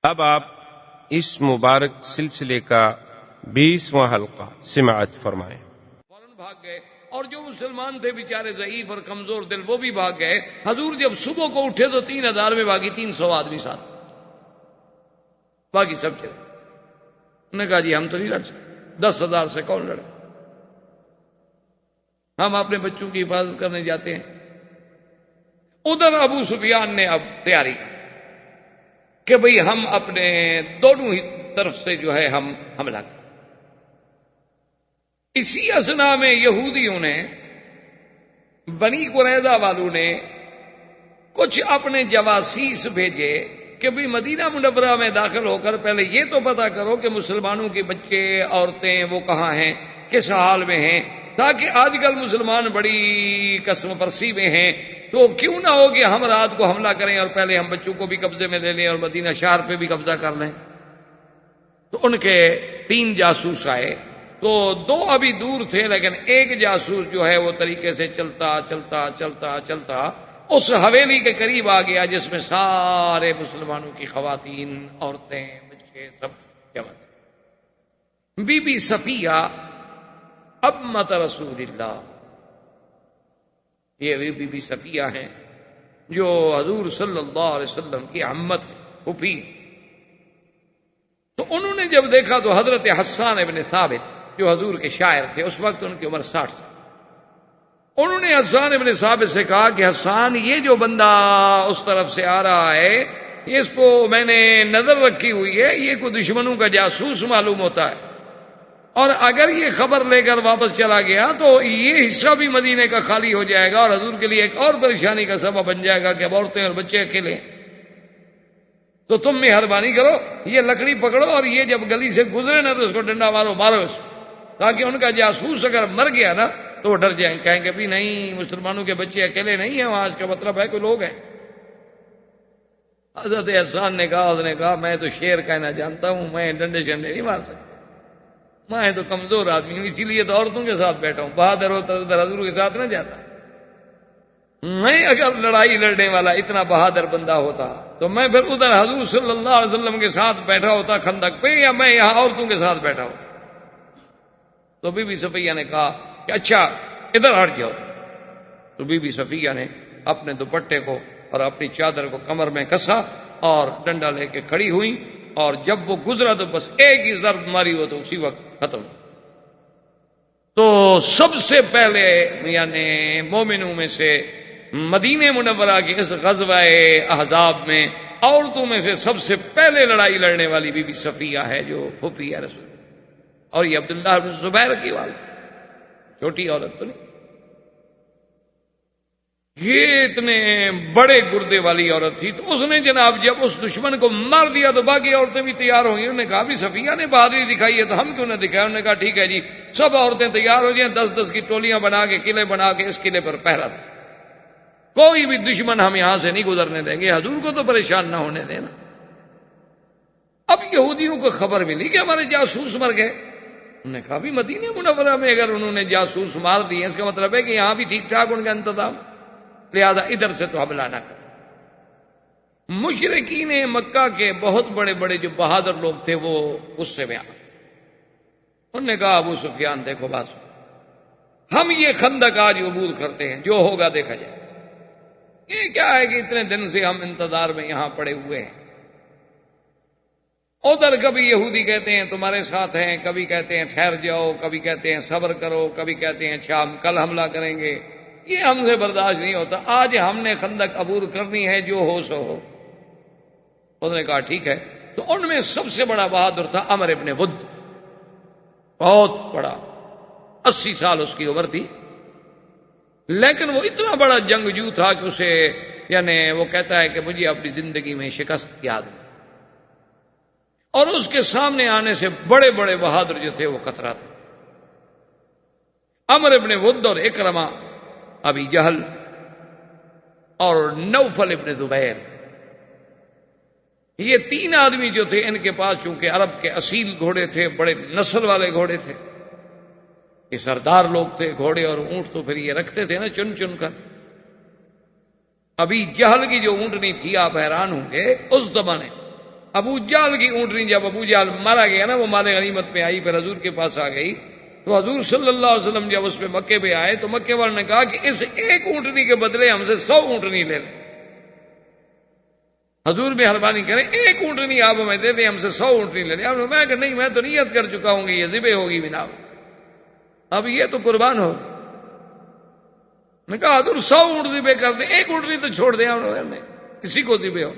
اب آپ اس مبارک سلسلے کا 20واں حلقہ سماعت فرمائیں۔ فوراً بھاگ گئے، اور جو مسلمان تھے بیچارے ضعیف اور کمزور دل وہ بھی بھاگ گئے۔ حضور جب صبح کو اٹھے تو 3000 میں باقی 300 آدمی ساتھ، باقی سب چلے۔ انہوں نے کہا جی ہم تو نہیں لڑ سکتے، 10,000 سے کون لڑے، ہم اپنے بچوں کی حفاظت کرنے جاتے ہیں۔ ادھر ابو سفیان نے اب تیاری کی کہ بھئی ہم اپنے دونوں ہی طرف سے جو ہے ہم حملہ کریں۔ اسی اثنا میں یہودیوں نے، بنی قریظہ والوں نے کچھ اپنے جواسیس بھیجے کہ بھئی مدینہ منورہ میں داخل ہو کر پہلے یہ تو پتا کرو کہ مسلمانوں کے بچے عورتیں وہ کہاں ہیں، کس حال میں ہیں، تاکہ آج کل مسلمان بڑی قسم پرسی میں ہیں، تو کیوں نہ ہو کہ ہم رات کو حملہ کریں اور پہلے ہم بچوں کو بھی قبضے میں لے لیں اور مدینہ شہر پہ بھی قبضہ کر لیں۔ تو ان کے 3 جاسوس آئے، تو 2 ابھی دور تھے، لیکن ایک جاسوس جو ہے وہ طریقے سے چلتا چلتا چلتا چلتا اس حویلی کے قریب آ گیا جس میں سارے مسلمانوں کی خواتین، عورتیں، بچے سب جمع تھے۔ بی بی صفیہ امت رسول اللہ، یہ بی بی صفیہ ہیں جو حضور صلی اللہ علیہ وسلم کی عمت ہے، پھوپھی۔ تو انہوں نے جب دیکھا تو حضرت حسان ابن ثابت جو حضور کے شاعر تھے، اس وقت ان کی عمر 60 سال، انہوں نے حسان ابن ثابت سے کہا کہ حسان، یہ جو بندہ اس طرف سے آ رہا ہے اس کو میں نے نظر رکھی ہوئی ہے، یہ کوئی دشمنوں کا جاسوس معلوم ہوتا ہے، اور اگر یہ خبر لے کر واپس چلا گیا تو یہ حصہ بھی مدینے کا خالی ہو جائے گا اور حضور کے لیے ایک اور پریشانی کا سبب بن جائے گا کہ اب عورتیں اور بچے اکیلے ہیں۔ تو تم مہربانی کرو، یہ لکڑی پکڑو اور یہ جب گلی سے گزرے نا تو اس کو ڈنڈا مارو اس، تاکہ ان کا جاسوس اگر مر گیا نا تو وہ ڈر جائیں، کہیں کہ بھی نہیں مسلمانوں کے بچے اکیلے نہیں ہیں وہاں، اس کا مطلب ہے کوئی لوگ ہیں۔ حضرت حسان نے کہا میں تو شیر کہنا جانتا ہوں، میں ڈنڈے شنڈے نہیں مار سکتا، میں تو کمزور آدمی ہوں، اسی لیے تو عورتوں کے ساتھ بیٹھا ہوں، بہادر ہوتا ادھر حضور کے ساتھ نہ جاتا۔ میں اگر لڑائی لڑنے والا اتنا بہادر بندہ ہوتا تو میں پھر ادھر حضور صلی اللہ علیہ وسلم کے ساتھ بیٹھا ہوتا خندق پہ، یا میں یہاں عورتوں کے ساتھ بیٹھا ہوتا۔ تو بی بی صفیہ نے کہا کہ اچھا ادھر ہٹ جاؤ۔ تو بی بی صفیہ نے اپنے دوپٹے کو اور اپنی چادر کو کمر میں کسا اور ڈنڈا لے کے کھڑی ہوئی، اور جب وہ گزرا تو بس ایک ہی ضرب ماری ہو تو اسی وقت ختم۔ تو سب سے پہلے یعنی مومنوں میں سے مدینہ منورہ کے اس غزوہ احزاب میں عورتوں میں سے سب سے پہلے لڑائی لڑنے والی بی بی صفیہ ہے جو پھوپھی ہے رسول، اور یہ عبداللہ بن زبیر کی والد، چھوٹی عورت تو نہیں، یہ اتنے بڑے گردے والی عورت تھی۔ تو اس نے جناب جب اس دشمن کو مار دیا تو باقی عورتیں بھی تیار ہو گئی۔ انہوں نے کہا بھی صفیہ نے بہادری دکھائی ہے تو ہم کیوں نہ دکھائیں؟ انہوں نے کہا ٹھیک ہے جی، سب عورتیں تیار ہو جائیں، 10-10 کی ٹولیاں بنا کے قلعے بنا کے اس قلعے پر پہرا دیں، کوئی بھی دشمن ہم یہاں سے نہیں گزرنے دیں گے، حضور کو تو پریشان نہ ہونے دینا۔ اب یہودیوں کو خبر ملی کہ ہمارے جاسوس مر گئے۔ انہوں نے کہا بھی مدینہ منورہ میں اگر انہوں نے جاسوس مار دیے اس کا مطلب ہے کہ یہاں بھی ٹھیک ٹھاک ان کا انتظام، لہذا ادھر سے تو حملہ نہ کر۔ مشرکین مکہ کے بہت بڑے بڑے جو بہادر لوگ تھے وہ غصے میں آ گئے۔ انہوں نے کہا ابو سفیان دیکھو بات سنو، ہم یہ خندق آج عبور کرتے ہیں، جو ہوگا دیکھا جائے، یہ کیا ہے کہ اتنے دن سے ہم انتظار میں یہاں پڑے ہوئے ہیں۔ ادھر کبھی یہودی کہتے ہیں تمہارے ساتھ ہیں، کبھی کہتے ہیں ٹھہر جاؤ، کبھی کہتے ہیں صبر کرو، کبھی کہتے ہیں اچھا ہم کل حملہ کریں گے، یہ ہم سے برداشت نہیں ہوتا، آج ہم نے خندق عبور کرنی ہے، جو ہو سو ہو۔ انہوں نے کہا ٹھیک ہے۔ تو ان میں سب سے بڑا بہادر تھا عمر ابن ود، بہت بڑا، 80 سال اس کی عمر تھی، لیکن وہ اتنا بڑا جنگجو تھا کہ اسے یعنی وہ کہتا ہے کہ مجھے اپنی زندگی میں شکست یاد ہے، اور اس کے سامنے آنے سے بڑے بڑے بہادر جو تھے وہ کتراتے۔ عمر ابن ود اور اکرمہ، ابی جہل اور نوفل ابن زبیر، یہ 3 آدمی جو تھے ان کے پاس چونکہ عرب کے اصیل گھوڑے تھے، بڑے نسل والے گھوڑے تھے، یہ سردار لوگ تھے، گھوڑے اور اونٹ تو پھر یہ رکھتے تھے نا چن چن کر۔ ابھی جہل کی جو اونٹنی تھی آپ حیران ہوں گے، اس زمانے ابو جہل کی اونٹنی جب ابو جہل مارا گیا نا، وہ مال غنیمت میں آئی، پھر حضور کے پاس آ گئی، تو حضور صلی اللہ علیہ وسلم جب اس پہ مکے پہ آئے تو مکے والوں نے کہا کہ اس ایک اونٹنی کے بدلے ہم سے 100 اونٹنی لے لیں، حضور مہربانی کریں ایک اونٹنی آپ ہمیں دے دیں، ہم سے 100 اونٹنی لے لیں۔ آپ نے کہا کہ نہیں، میں تو نیت کر چکا ہوں گی یہ ذبح ہوگی بنا، اب یہ تو قربان ہوگی۔ میں کہا حضور 100 اونٹ ذبح کر دیں، ایک اونٹنی تو چھوڑ دیں نے کسی کو ذبح ہو۔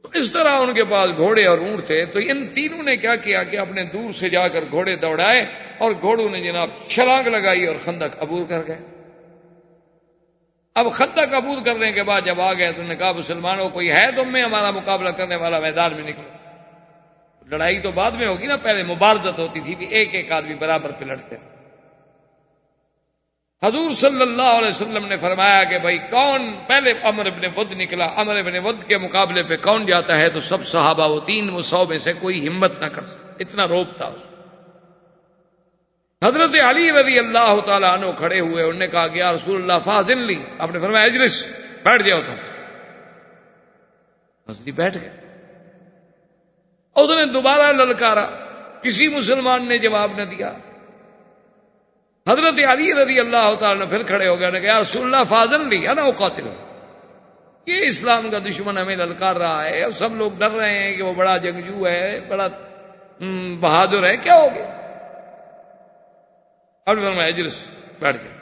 تو اس طرح ان کے پاس گھوڑے اور اونٹ تھے، تو ان تینوں نے کیا کیا کہ اپنے دور سے جا کر گھوڑے دوڑائے اور گھوڑوں نے جناب چھلانگ لگائی اور خندق عبور کر گئے۔ اب خندق عبور کرنے کے بعد جب آ گئے تو انہوں نے کہا مسلمانوں کوئی ہے تم میں ہمارا مقابلہ کرنے والا، میدان میں نکلو۔ لڑائی تو بعد میں ہوگی نا، پہلے مبارزت ہوتی تھی، ایک ایک آدمی برابر پہ لڑتے تھے۔ حضور صلی اللہ علیہ وسلم نے فرمایا کہ بھائی کون پہلے؟ عمرو بن ود نکلا۔ عمرو بن ود کے مقابلے پہ کون جاتا ہے؟ تو سب صحابہ، وہ 300 میں سے کوئی ہمت نہ کر سکتا، اتنا روب تھا اس کو۔ حضرت علی رضی اللہ تعالیٰ عنہ کھڑے ہوئے، انہوں نے کہا کہ یا رسول اللہ فاضل لی، آپ نے فرمایا اجلس، بیٹھ جاؤ تم، بس بیٹھ گئے۔ اس نے دوبارہ للکارا، کسی مسلمان نے جواب نہ دیا۔ حضرت علی رضی اللہ تعالیٰ نے پھر کھڑے ہو گئے، انہوں نے کہا یا رسول اللہ فاضل لی انا اقاتل، یہ اسلام کا دشمن ہمیں للکار رہا ہے اور سب لوگ ڈر رہے ہیں کہ وہ بڑا جنگجو ہے، بڑا بہادر ہے، کیا ہو گیا؟ اور فرمایا اجلس، بیٹھ جائے۔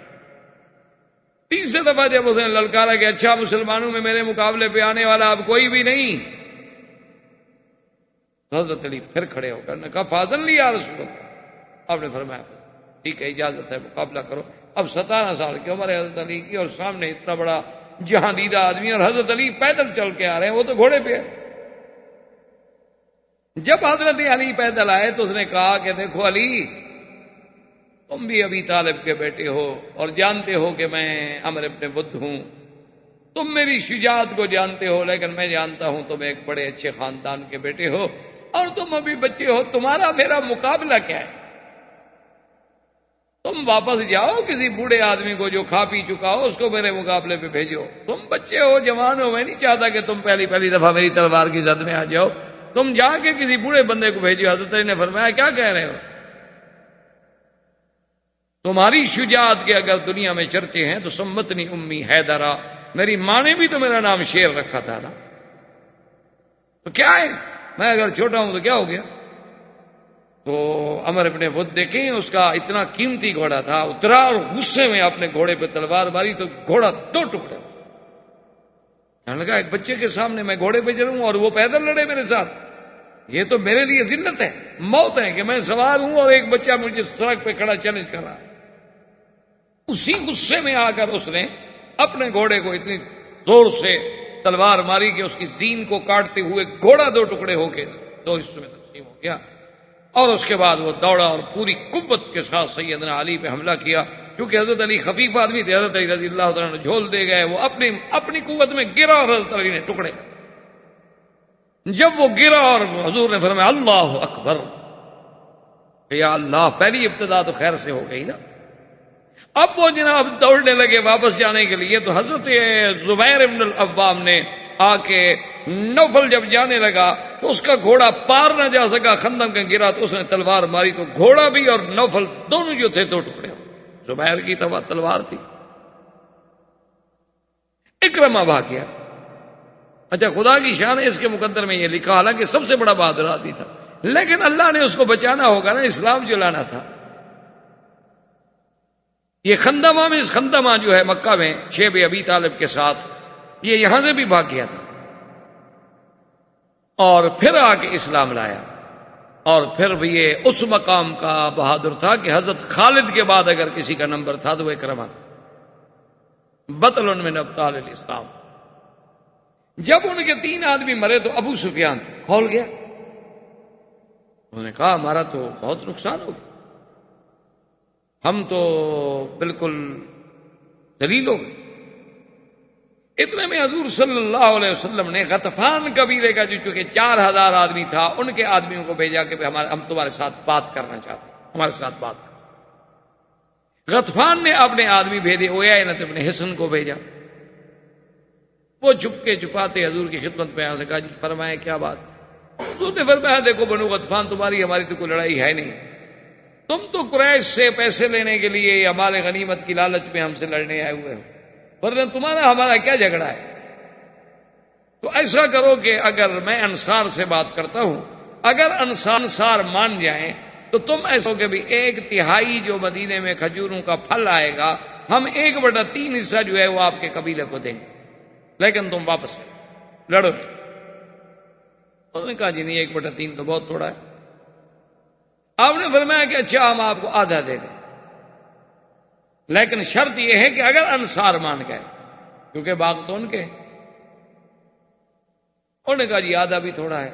تیسرے دفعہ جب اس نے للکارا کہ اچھا مسلمانوں میں میرے مقابلے پہ آنے والا اب کوئی بھی نہیں، تو حضرت علی پھر کھڑے ہو کر نے کہا فاضل لی یا رسول اللہ، آپ نے فرمایا ٹھیک ہے اجازت ہے، مقابلہ کرو۔ اب 17 سال کی عمر ہے حضرت علی کی، اور سامنے اتنا بڑا جہاں دیدہ آدمی، اور حضرت علی پیدل چل کے آ رہے ہیں، وہ تو گھوڑے پہ ہے۔ جب حضرت علی پیدل آئے تو اس نے کہا کہ دیکھو علی، تم بھی ابی طالب کے بیٹے ہو اور جانتے ہو کہ میں عمرو بن ود ہوں، تم میری شجاعت کو جانتے ہو، لیکن میں جانتا ہوں تم ایک بڑے اچھے خاندان کے بیٹے ہو اور تم ابھی بچے ہو، تمہارا میرا مقابلہ کیا ہے؟ تم واپس جاؤ، کسی بوڑھے آدمی کو جو کھا پی چکا ہو اس کو میرے مقابلے پہ بھیجو، تم بچے ہو، جوان ہو، میں نہیں چاہتا کہ تم پہلی دفعہ میری تلوار کی زد میں آ جاؤ، تم جا کے کسی بوڑھے بندے کو بھیجو۔ حضرت علی نے فرمایا کیا کہہ رہے ہو؟ تمہاری شجاعت کے اگر دنیا میں چرچے ہیں تو سمتنی امی حیدرہ، میری ماں نے بھی تو میرا نام شیر رکھا تھا نا، تو کیا ہے، میں اگر چھوٹا ہوں تو کیا ہو گیا؟ تو عمرو بن ود دیکھیں، اس کا اتنا قیمتی گھوڑا تھا، اترا اور غصے میں اپنے گھوڑے پہ تلوار ماری تو گھوڑا 2 ٹکڑے۔ کہنے لگا ایک بچے کے سامنے میں گھوڑے پہ چڑھوں اور وہ پیدل لڑے میرے ساتھ، یہ تو میرے لیے ذلت ہے، موت ہے کہ میں سوار ہوں اور ایک بچہ مجھے سڑک پہ کھڑا چیلنج کر رہا۔ اسی غصے میں آ کر اس نے اپنے گھوڑے کو اتنی زور سے تلوار ماری کہ اس کی زین کو کاٹتے ہوئے گھوڑا 2 ٹکڑے ہو کے 2 حصوں میں تقسیم ہو گیا، اور اس کے بعد وہ دوڑا اور پوری قوت کے ساتھ سیدنا علی پہ حملہ کیا۔ کیونکہ حضرت علی خفیف آدمی تھے، حضرت علی رضی اللہ تعالیٰ نے جھول دے گئے، وہ اپنی قوت میں گرا اور حضرت علی نے ٹکڑے کر۔ جب وہ گرا اور حضور نے فرمایا اللہ اکبر، یا اللہ، پہلی ابتدا تو خیر سے ہو گئی نا۔ اب وہ جناب دوڑنے لگے واپس جانے کے لیے، تو حضرت زبیر بن العوام نے آ کے نوفل جب جانے لگا تو اس کا گھوڑا پار نہ جا سکا، خندق میں گرا تو اس نے تلوار ماری تو گھوڑا بھی اور نوفل دونوں جو تھے 2 ٹکڑے۔ زبیر کی تلوار تھی، اکرمہ بھاگ گیا۔ اچھا، خدا کی شان ہے، اس کے مقدر میں یہ لکھا، حالانکہ سب سے بڑا بہادر آدمی تھا، لیکن اللہ نے اس کو بچانا ہوگا نا، اسلام جو لانا تھا۔ یہ خندمہ جو ہے مکہ میں شیب ابی طالب کے ساتھ، یہ یہاں سے بھی بھاگ گیا تھا اور پھر آ کے اسلام لایا، اور پھر بھی یہ اس مقام کا بہادر تھا کہ حضرت خالد کے بعد اگر کسی کا نمبر تھا تو وہ اکرمہ تھا، بطل من ابطال الاسلام۔ جب ان کے 3 آدمی مرے تو ابو سفیان کھول گیا، انہوں نے کہا ہمارا تو بہت نقصان ہو گیا، ہم تو بالکل ذلیل ہو گئے۔ اتنے میں حضور صلی اللہ علیہ وسلم نے غطفان قبیلے کا جو چونکہ 4000 آدمی تھا، ان کے آدمیوں کو بھیجا کہ ہم تمہارے ساتھ بات کرنا چاہتے ہیں، ہمارے ساتھ بات کر۔ غطفان نے اپنے آدمی بھیجے، اویینہ ابن حصن کو بھیجا، وہ چپکے چپاتے حضور کی خدمت میں آنے کہا جی فرمائیں کیا بات؟ حضور نے فرمایا دیکھو بنو غطفان تمہاری ہماری تو کوئی لڑائی ہے نہیں، تم تو قریش سے پیسے لینے کے لیے یا مال غنیمت کی لالچ میں ہم سے لڑنے آئے ہوئے ہو، ورنہ تمہارا ہمارا کیا جھگڑا ہے؟ تو ایسا کرو کہ اگر میں انصار سے بات کرتا ہوں، اگر انصار مان جائیں تو تم ایسا ہو کہ بھی 1/3 جو مدینے میں کھجوروں کا پھل آئے گا ہم 1/3 حصہ جو ہے وہ آپ کے قبیلے کو دیں گے، لیکن تم واپس لڑو نہیں۔ انہوں نے کہا جی نہیں 1/3 تو بہت تھوڑا ہے۔ آپ نے فرمایا کہ اچھا ہم آپ کو آدھا دے دیں، لیکن شرط یہ ہے کہ اگر انصار مان گئے، کیونکہ باغ تو ان کے۔ انہوں نے کہا جی آدھا بھی تھوڑا ہے،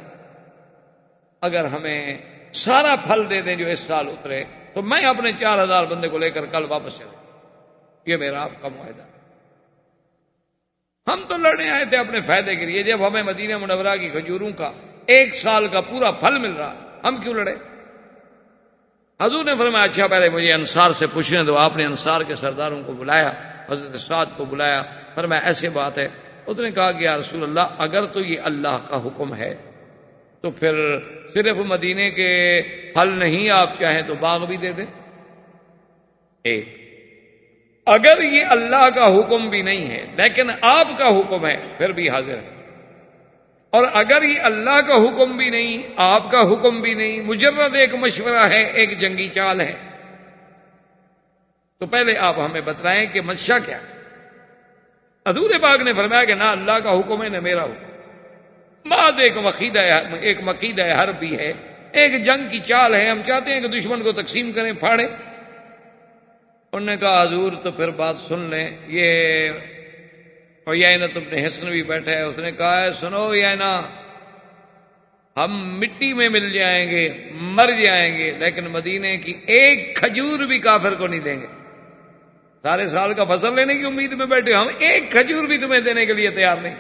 اگر ہمیں سارا پھل دے دیں جو اس سال اترے تو میں اپنے 4000 بندے کو لے کر کل واپس چلے، یہ میرا آپ کا معاہدہ۔ ہم تو لڑنے آئے تھے اپنے فائدے کے لیے، جب ہمیں مدینہ منورہ کی کھجوروں کا 1 سال کا پورا پھل مل رہا ہم کیوں لڑے؟ حضور نے فرمایا اچھا پہلے مجھے انصار سے پوچھنے دو۔ آپ نے انصار کے سرداروں کو بلایا، حضرت سعد کو بلایا، فرمایا ایسے بات ہے۔ اس نے کہا کہ یا رسول اللہ اگر تو یہ اللہ کا حکم ہے تو پھر صرف مدینے کے پھل نہیں، آپ چاہیں تو باغ بھی دے دیں۔ اگر یہ اللہ کا حکم بھی نہیں ہے لیکن آپ کا حکم ہے پھر بھی حاضر ہے، اور اگر یہ اللہ کا حکم بھی نہیں آپ کا حکم بھی نہیں، مجرد ایک مشورہ ہے، ایک جنگی چال ہے، تو پہلے آپ ہمیں بتلائیں کہ منشا کیا ہے۔ حضور پاک نے فرمایا کہ نہ اللہ کا حکم ہے نہ میرا حکم، بعد ایک مقیدہ حرب بھی ہے، ایک جنگ کی چال ہے، ہم چاہتے ہیں کہ دشمن کو تقسیم کریں، پھاڑیں۔ انہوں نے کہا حضور تو پھر بات سن لیں، یہ عیینہ ابن حصن بھی بیٹھا ہے، اس نے کہا ہے سنو عیینہ، ہم مٹی میں مل جائیں گے، مر جائیں گے، لیکن مدینے کی 1 کھجور بھی کافر کو نہیں دیں گے۔ سارے سال کا فصل لینے کی امید میں بیٹھے، ہم 1 کھجور بھی تمہیں دینے کے لیے تیار نہیں۔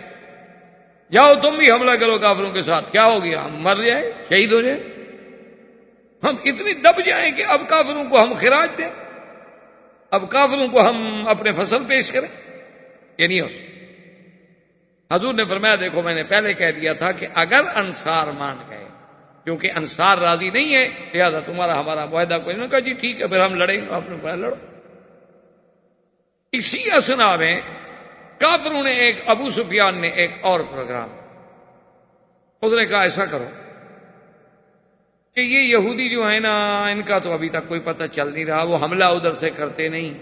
جاؤ تم بھی حملہ کرو کافروں کے ساتھ، کیا ہو گیا؟ ہم مر جائیں، شہید ہو جائیں، ہم اتنی دب جائیں کہ اب کافروں کو ہم خراج دیں، اب کافروں کو ہم اپنے فصل پیش کریں، یہ نہیں ہو سکتا۔ حضور نے فرمایا دیکھو میں نے پہلے کہہ دیا تھا کہ اگر انصار مان گئے، کیونکہ انصار راضی نہیں ہے لہذا تمہارا ہمارا معاہدہ کوئی نہیں۔ کہا جی ٹھیک ہے پھر ہم لڑیں گے، آپ نے فرمایا لڑو۔ اسی اثنا میں کافروں نے ابو سفیان نے ایک اور پروگرام، اس نے کہا ایسا کرو کہ یہ یہودی جو ہے نا ان کا تو ابھی تک کوئی پتہ چل نہیں رہا، وہ حملہ ادھر سے کرتے نہیں،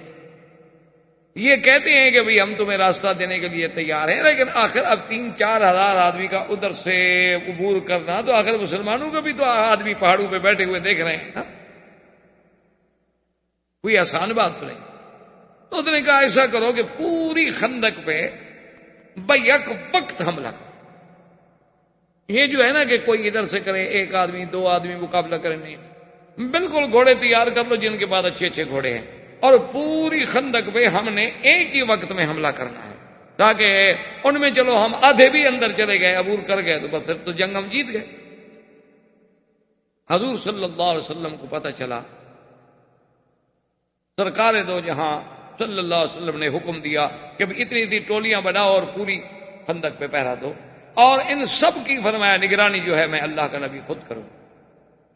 یہ کہتے ہیں کہ بھئی ہم تمہیں راستہ دینے کے لیے تیار ہیں، لیکن آخر اب 3-4 ہزار آدمی کا ادھر سے عبور کرنا تو آخر مسلمانوں کا بھی تو آدمی پہاڑوں پہ بیٹھے ہوئے دیکھ رہے ہیں نا، کوئی آسان بات تو نہیں۔ تو اس نے کہا ایسا کرو کہ پوری خندق پہ بیک وقت حملہ کرو، یہ جو ہے نا کہ کوئی ادھر سے کرے، 1 آدمی 2 آدمی مقابلہ کرے، نہیں، بالکل گھوڑے تیار کر لو جن کے پاس اچھے گھوڑے ہیں، اور پوری خندق پہ ہم نے ایک ہی وقت میں حملہ کرنا ہے، تاکہ ان میں چلو ہم آدھے بھی اندر چلے گئے، عبور کر گئے تو بس پھر تو جنگ ہم جیت گئے۔ حضور صلی اللہ علیہ وسلم کو پتہ چلا، سرکار دو جہاں صلی اللہ علیہ وسلم نے حکم دیا کہ اتنی ٹولیاں بناؤ اور پوری خندق پہ پہرا دو، اور ان سب کی فرمایا نگرانی جو ہے میں اللہ کا نبی خود کروں،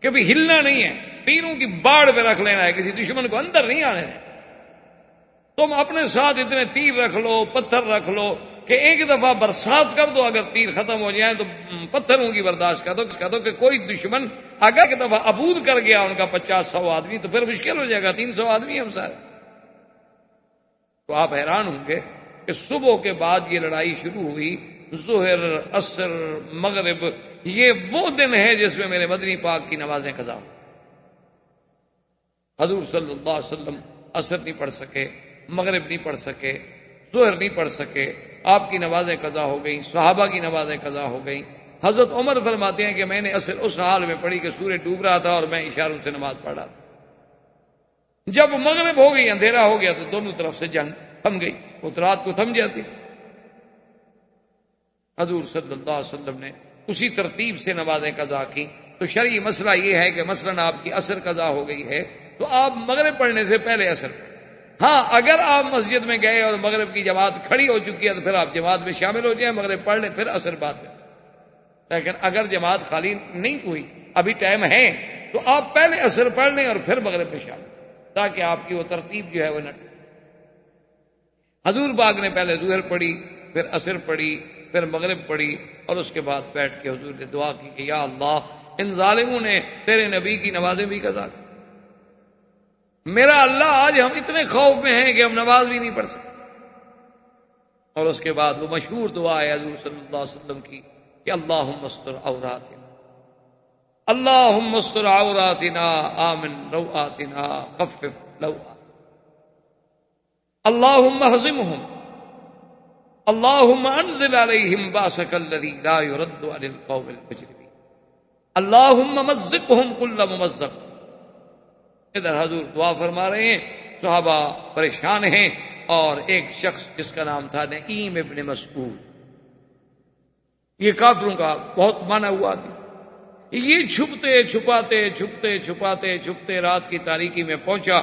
کہ بھی ہلنا نہیں ہے، تیروں کی باڑ پہ رکھ لینا ہے، کسی دشمن کو اندر نہیں آنے دیں۔ تم اپنے ساتھ اتنے تیر رکھ لو، پتھر رکھ لو کہ ایک دفعہ برسات کر دو، اگر تیر ختم ہو جائیں تو پتھروں کی برداشت کر دو کہ کوئی دشمن اگر ایک دفعہ عبور کر گیا ان کا 50-100 آدمی تو پھر مشکل ہو جائے گا، 300 آدمی ہم سارے۔ تو آپ حیران ہوں گے کہ صبح کے بعد یہ لڑائی شروع ہوئی، ظہر، عصر، مغرب، یہ وہ دن ہے جس میں میرے مدنی پاک کی نمازیں قضا ہوئی۔ حضور صلی اللہ علیہ وسلم عصر نہیں پڑھ سکے، مغرب نہیں پڑھ سکے، ظہر نہیں پڑھ سکے، آپ کی نمازیں قضا ہو گئیں، صحابہ کی نمازیں قضا ہو گئیں۔ حضرت عمر فرماتے ہیں کہ میں نے عصر اس حال میں پڑھی کہ سورج ڈوب رہا تھا اور میں اشاروں سے نماز پڑھ رہا تھا۔ جب مغرب ہو گئی، اندھیرا ہو گیا تو دونوں طرف سے جنگ تھم گئی، وہ تو رات کو تھم جاتی۔ حضور صلی اللہ علیہ وسلم نے اسی ترتیب سے نمازیں قضا کی۔ تو شرعی مسئلہ یہ ہے کہ مثلا آپ کی عصر قضا ہو گئی ہے تو آپ مغرب پڑھنے سے پہلے عصر، ہاں اگر آپ مسجد میں گئے اور مغرب کی جماعت کھڑی ہو چکی ہے تو پھر آپ جماعت میں شامل ہو جائیں، مغرب پڑھ لیں، پھر عصر بعد میں. لیکن اگر جماعت خالی نہیں ہوئی، ابھی ٹائم ہے، تو آپ پہلے عصر پڑھ لیں اور پھر مغرب میں شامل، تاکہ آپ کی وہ ترتیب جو ہے وہ نہ ٹوٹے. حضور پاک نے پہلے ظہر پڑھی، پھر عصر پڑھی، پھر مغرب پڑھی، اور اس کے بعد بیٹھ کے حضور نے دعا کی کہ یا اللہ ان ظالموں نے تیرے نبی کی نمازیں بھی قضا کی. میرا اللہ آج ہم اتنے خوف میں ہیں کہ ہم نماز بھی نہیں پڑھ سکتے. اور اس کے بعد وہ مشہور دعا ہے حضور صلی اللہ علیہ وسلم کی کہ اللہم استر عوراتنا، اللہم استر عوراتنا، آمن روآتنا، خفف لوآتنا، اللہم اہزمہم، اللہم انزل علیہم باسک الذی لا يرد عن القوم المجرمین، اللہم مزقہم کل ممزق. ادھر حضور دعا فرما رہے ہیں، صحابہ پریشان ہیں، اور ایک شخص جس کا نام تھا نعیم ابن مسعود، یہ کافروں کا بہت مانا ہوا آدمی، یہ چھپتے رات کی تاریکی میں پہنچا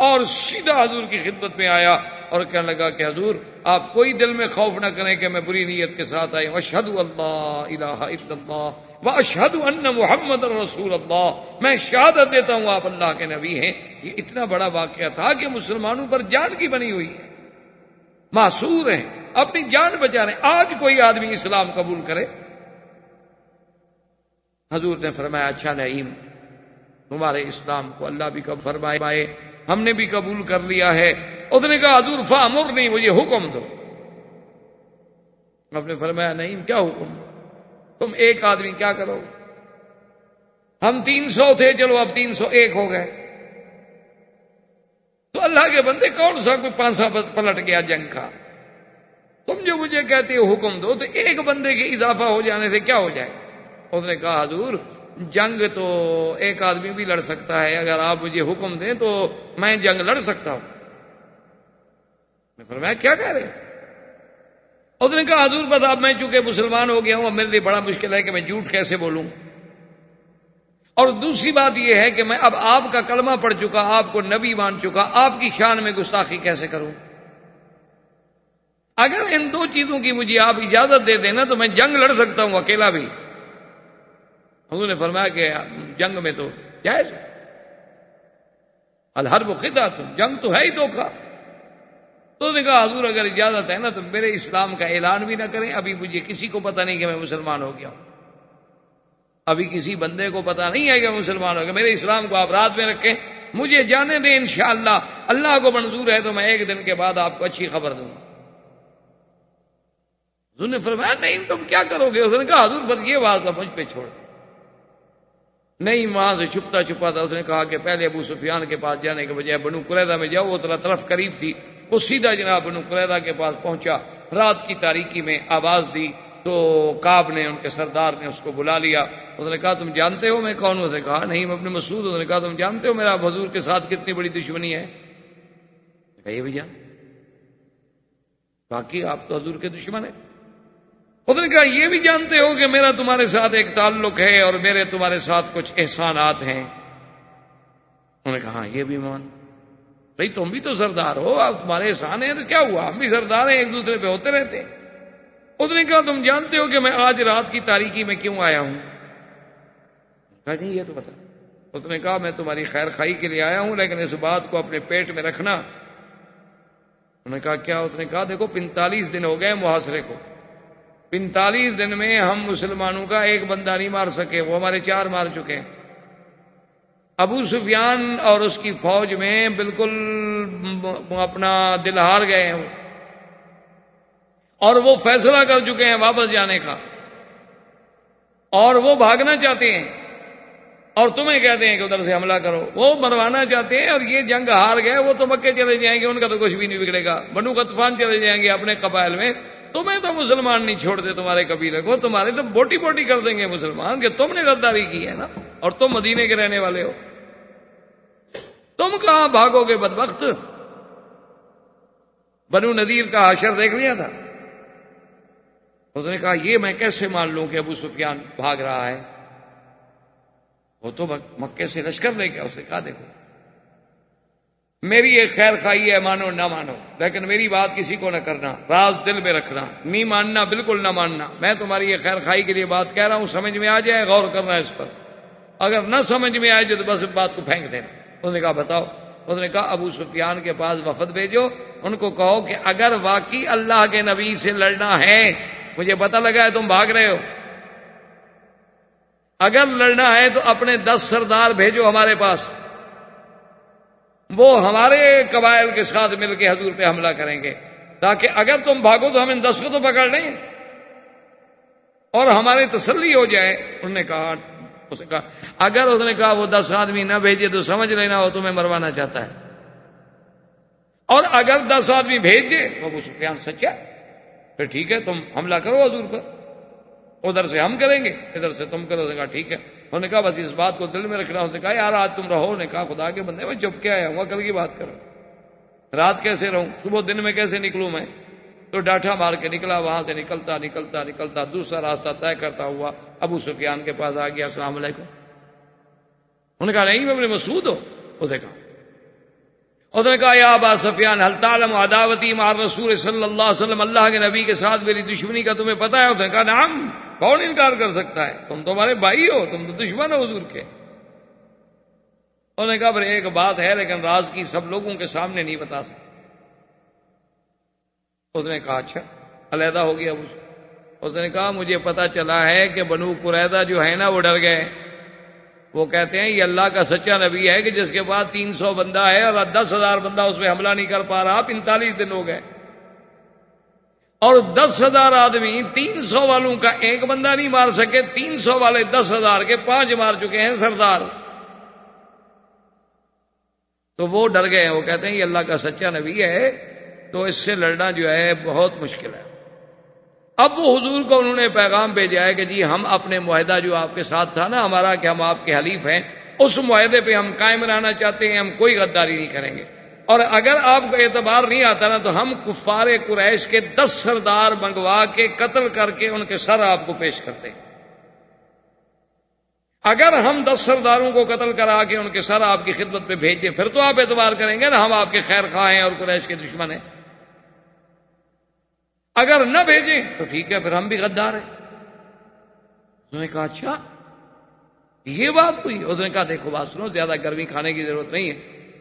اور سیدھا حضور کی خدمت میں آیا اور کہنے لگا کہ حضور آپ کوئی دل میں خوف نہ کریں کہ میں بری نیت کے ساتھ آئی ہوں، اشہد اللہ الہ الا اللہ واشہد ان محمد رسول اللہ، میں شہادت دیتا ہوں آپ اللہ کے نبی ہیں. یہ اتنا بڑا واقعہ تھا کہ مسلمانوں پر جان کی بنی ہوئی ہے، معصور ہیں، اپنی جان بچا رہے ہیں. آج کوئی آدمی اسلام قبول کرے، حضور نے فرمایا اچھا نعیم تمہارے اسلام کو اللہ بھی قبول فرمائے، ہم نے بھی قبول کر لیا ہے. اس نے کہا حضور فامرنی، مجھے حکم دو. آپ نے فرمایا نعیم کیا حکم، تم ایک آدمی کیا کرو، ہم 300 تھے، چلو اب 301 ہو گئے. تو اللہ کے بندے کون سا کوئی پانسا پلٹ گیا جنگ کا، تم جو مجھے کہتے ہو حکم دو، تو ایک بندے کے اضافہ ہو جانے سے کیا ہو جائے. اس نے کہا حضور جنگ تو ایک آدمی بھی لڑ سکتا ہے، اگر آپ مجھے حکم دیں تو میں جنگ لڑ سکتا ہوں. میں فرمایا کیا کہہ رہے ہیں. اس نے کہا حضور بس اب میں چونکہ مسلمان ہو گیا ہوں، اب میرے لیے بڑا مشکل ہے کہ میں جھوٹ کیسے بولوں، اور دوسری بات یہ ہے کہ میں اب آپ کا کلمہ پڑھ چکا، آپ کو نبی مان چکا، آپ کی شان میں گستاخی کیسے کروں. اگر ان دو چیزوں کی مجھے آپ اجازت دے دینا تو میں جنگ لڑ سکتا ہوں اکیلا بھی. حضور نے فرمایا کہ جنگ میں تو جائز ہے، الحرب خدعۃ، جنگ تو ہے ہی دھوکہ. تو اس نے کہا حضور اگر اجازت ہے نا تو میرے اسلام کا اعلان بھی نہ کریں، ابھی مجھے کسی کو پتہ نہیں کہ میں مسلمان ہو گیا ہوں، ابھی کسی بندے کو پتہ نہیں ہے کہ میں مسلمان ہو گیا، میرے اسلام کو آپ رات میں رکھیں، مجھے جانے دیں، انشاءاللہ اللہ کو منظور ہے تو میں ایک دن کے بعد آپ کو اچھی خبر دوں گا. حضور نے فرمایا نہیں تم کیا کرو گے. اس نے کہا حضور بس یہ بات مجھ پہ چھوڑ دیں. نہیں وہاں سے چھپتا تھا. اس نے کہا کہ پہلے ابو سفیان کے پاس جانے کے بجائے بنو قریظہ میں جاؤ، وہ طرف قریب تھی، وہ سیدھا جناب بنو قریظہ کے پاس پہنچا. رات کی تاریکی میں آواز دی تو کعب نے، ان کے سردار نے اس کو بلا لیا. اس نے کہا تم جانتے ہو میں کون ہوں؟ اس نے کہا نہیں میں ابن مسعود. اس نے کہا تم جانتے ہو میرا حضور کے ساتھ کتنی بڑی دشمنی ہے؟ یہ بھی جان، باقی آپ تو حضور کے دشمن ہیں. اس نے کہا یہ بھی جانتے ہو کہ میرا تمہارے ساتھ ایک تعلق ہے اور میرے تمہارے ساتھ کچھ احسانات ہیں؟ انہوں نے کہا ہاں یہ بھی مان. بھئی تم بھی تو سردار ہو، آپ تمہارے احسان ہیں تو کیا ہوا، ہم بھی سردار ہیں، ایک دوسرے پہ ہوتے رہتے ہیں. اس نے کہا تم جانتے ہو کہ میں آج رات کی تاریکی میں کیوں آیا ہوں؟ کہا نہیں یہ تو بتا. اس نے کہا میں تمہاری خیر خواہی کے لیے آیا ہوں، لیکن اس بات کو اپنے پیٹ میں رکھنا. انہوں نے کہا کیا؟ اس نے کہا دیکھو 45 دن ہو گئے محاصرے کو، 45 دن میں ہم مسلمانوں کا ایک بندہ نہیں مار سکے، وہ ہمارے 4 مار چکے ہیں. ابو سفیان اور اس کی فوج میں بالکل اپنا دل ہار گئے ہیں، اور وہ فیصلہ کر چکے ہیں واپس جانے کا، اور وہ بھاگنا چاہتے ہیں، اور تمہیں کہتے ہیں کہ ادھر سے حملہ کرو. وہ مروانا چاہتے ہیں، اور یہ جنگ ہار گئے، وہ تو مکے چلے جائیں گے، ان کا تو کچھ بھی نہیں بگڑے گا. بنو غطفان چلے جائیں گے اپنے قبائل میں، تمہیں تو مسلمان نہیں چھوڑتے تمہارے قبیلے کو، تمہارے تو بوٹی بوٹی کر دیں گے مسلمان، کہ تم نے غداری کی ہے نا، اور تم مدینے کے رہنے والے ہو، تم کہاں بھاگو گے بدبخت. بنو نذیر کا حشر دیکھ لیا تھا. اس نے کہا یہ میں کیسے مان لوں کہ ابو سفیان بھاگ رہا ہے، وہ تو مکے سے لشکر لے گیا. اس نے کہا دیکھو میری ایک خیر خواہی ہے، مانو نہ مانو، لیکن میری بات کسی کو نہ کرنا، راز دل میں رکھنا، نہیں ماننا، بالکل نہ ماننا، میں تمہاری یہ خیر خواہی کے لیے بات کہہ رہا ہوں، سمجھ میں آ جائے غور کرنا اس پر، اگر نہ سمجھ میں آئے تو بس بات کو پھینک دینا۔ اس نے کہا بتاؤ؟ اس نے کہا ابو سفیان کے پاس وفد بھیجو، ان کو کہو کہ اگر واقعی اللہ کے نبی سے لڑنا ہے، مجھے پتہ لگا ہے تم بھاگ رہے ہو، اگر لڑنا ہے تو اپنے 10 سردار بھیجو ہمارے پاس، وہ ہمارے قبائل کے ساتھ مل کے حضور پہ حملہ کریں گے، تاکہ اگر تم بھاگو تو ہم ان 10 کو تو پکڑ لیں اور ہماری تسلی ہو جائے۔ انہوں نے کہا اگر اس نے کہا وہ 10 آدمی نہ بھیجے تو سمجھ لینا وہ تمہیں مروانا چاہتا ہے، اور اگر 10 آدمی بھیج دے تو ابو سفیان سچا، پھر ٹھیک ہے تم حملہ کرو حضور پر، ادھر سے ہم کریں گے ادھر سے تم کرو۔ اس نے کہا ٹھیک ہے۔ انہوں نے کہا بس اس بات کو دل میں رکھنا۔ اس نے کہا یار آج تم رہو۔ نے کہا خدا کے بندے میں چپ کے آیا ہوں، کل کی بات کرو، رات کیسے رہوں، صبح دن میں کیسے نکلوں میں؟ تو ڈاٹا مار کے نکلا، وہاں سے نکلتا دوسرا راستہ طے کرتا ہوا ابو سفیان کے پاس آ گیا۔ السلام علیکم۔ انہوں نے کہا نہیں میں ابن مسعود ہو۔ اس نے کہا یا ابا سفیان هل تعلم عداوتی مع الرسول صلی اللہ علیہ وسلم، اللہ کے نبی کے ساتھ میری دشمنی کا تمہیں پتہ ہے؟ اس نے کہا نعم، کون انکار کر سکتا ہے، تم تو ہمارے بھائی ہو، تم تو دشمن ہو حضور کے۔ انہوں نے کہا پر ایک بات ہے لیکن راز کی سب لوگوں کے سامنے نہیں بتا سکتا۔ اس نے کہا اچھا، علیحدہ ہو گیا۔ اس نے کہا مجھے پتا چلا ہے کہ بنو قریظہ جو ہے نا وہ ڈر گئے، وہ کہتے ہیں یہ اللہ کا سچا نبی ہے کہ جس کے بعد 300 بندہ ہے اور 10,000 بندہ اس پہ حملہ نہیں کر پا رہا، 45 دن ہو گئے، اور 10,000 آدمی 300 والوں کا ایک بندہ نہیں مار سکے، 300 والے 10,000 کے 5 مار چکے ہیں سردار۔ تو وہ ڈر گئے ہیں، وہ کہتے ہیں یہ اللہ کا سچا نبی ہے تو اس سے لڑنا جو ہے بہت مشکل ہے۔ اب وہ حضور کو انہوں نے پیغام بھیجا ہے کہ جی ہم اپنے معاہدہ جو آپ کے ساتھ تھا نا ہمارا کہ ہم آپ کے حلیف ہیں، اس معاہدے پہ ہم قائم رہنا چاہتے ہیں، ہم کوئی غداری نہیں کریں گے، اور اگر آپ کو اعتبار نہیں آتا نا تو ہم کفار قریش کے 10 سردار منگوا کے قتل کر کے ان کے سر آپ کو پیش کرتے ہیں۔ اگر ہم 10 سرداروں کو قتل کرا کے ان کے سر آپ کی خدمت پہ بھیج دیں پھر تو آپ اعتبار کریں گے نا ہم آپ کے خیر خواہ ہیں اور قریش کے دشمن ہیں، اگر نہ بھیجیں تو ٹھیک ہے پھر ہم بھی غدار ہیں۔ انہوں نے کہا اچھا یہ بات ہوئی؟ اس نے کہا دیکھو بات سنو، زیادہ گرمی کھانے کی ضرورت نہیں ہے،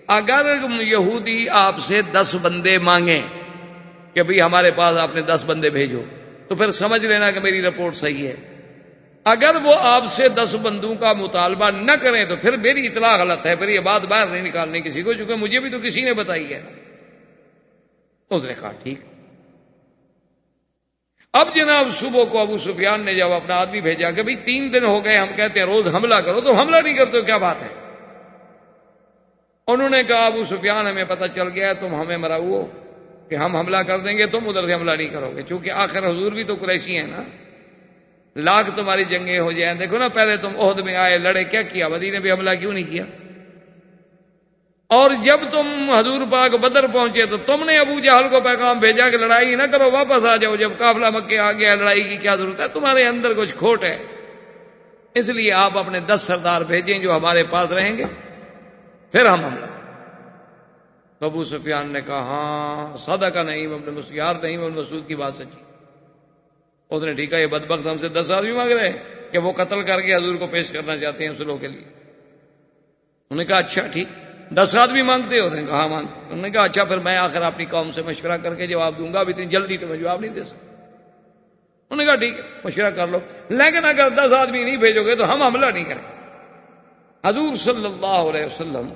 اگر یہودی آپ سے 10 بندے مانگیں کہ بھئی ہمارے پاس آپ نے 10 بندے بھیجو تو پھر سمجھ لینا کہ میری رپورٹ صحیح ہے، اگر وہ آپ سے 10 بندوں کا مطالبہ نہ کریں تو پھر میری اطلاع غلط ہے، پھر یہ بات باہر نہیں نکالنے کسی کو، چونکہ مجھے بھی تو کسی نے بتائی ہے۔ اس نے کہا ٹھیک۔ اب جناب صبح کو ابو سفیان نے جب اپنا آدمی بھیجا کہ بھئی 3 دن ہو گئے ہم کہتے ہیں روز حملہ کرو تو حملہ نہیں کرتے ہو، کیا بات ہے؟ انہوں نے کہا ابو سفیان ہمیں پتہ چل گیا ہے تم ہمیں مراؤ ہو کہ ہم حملہ کر دیں گے، تم ادھر سے حملہ نہیں کرو گے، چونکہ آخر حضور بھی تو قریشی ہیں نا، لاکھ تمہاری جنگیں ہو جائیں۔ دیکھو نا پہلے تم عہد میں آئے لڑے، کیا کیا؟ مدینے پہ حملہ کیوں نہیں کیا؟ اور جب تم حضور پاک بدر پہنچے تو تم نے ابو جہل کو پیغام بھیجا کہ لڑائی نہ کرو، واپس آ جاؤ، جب قافلہ مکے آ گیا لڑائی کی کیا ضرورت ہے؟ تمہارے اندر کچھ کھوٹ ہے، اس لیے آپ اپنے 10 سردار بھیجیں جو ہمارے پاس رہیں گے، پھر ہم حملہ۔ تو ابو سفیان نے کہا ہاں صدق نعیم ابن مسعود، یار نعیم ابن مسعود کی بات سچی۔ اس نے ٹھیک ہے یہ بدبخت ہم سے 10 آدمی مانگ رہے ہیں کہ وہ قتل کر کے حضور کو پیش کرنا چاہتے ہیں صلح کے لیے۔ انہوں نے کہا اچھا ٹھیک، 10 آدمی مانگتے ہو؟ انہوں نے کہا ہاں مانگتے۔ انہوں نے کہا اچھا پھر میں آخر اپنی قوم سے مشورہ کر کے جواب دوں گا، اب اتنی جلدی تو میں جواب نہیں دے سکتا۔ انہوں نے کہا ٹھیک ہے مشورہ کر لو، لیکن اگر 10 آدمی نہیں بھیجو گے تو ہم حملہ نہیں کریں۔ حضور صلی اللہ علیہ وسلم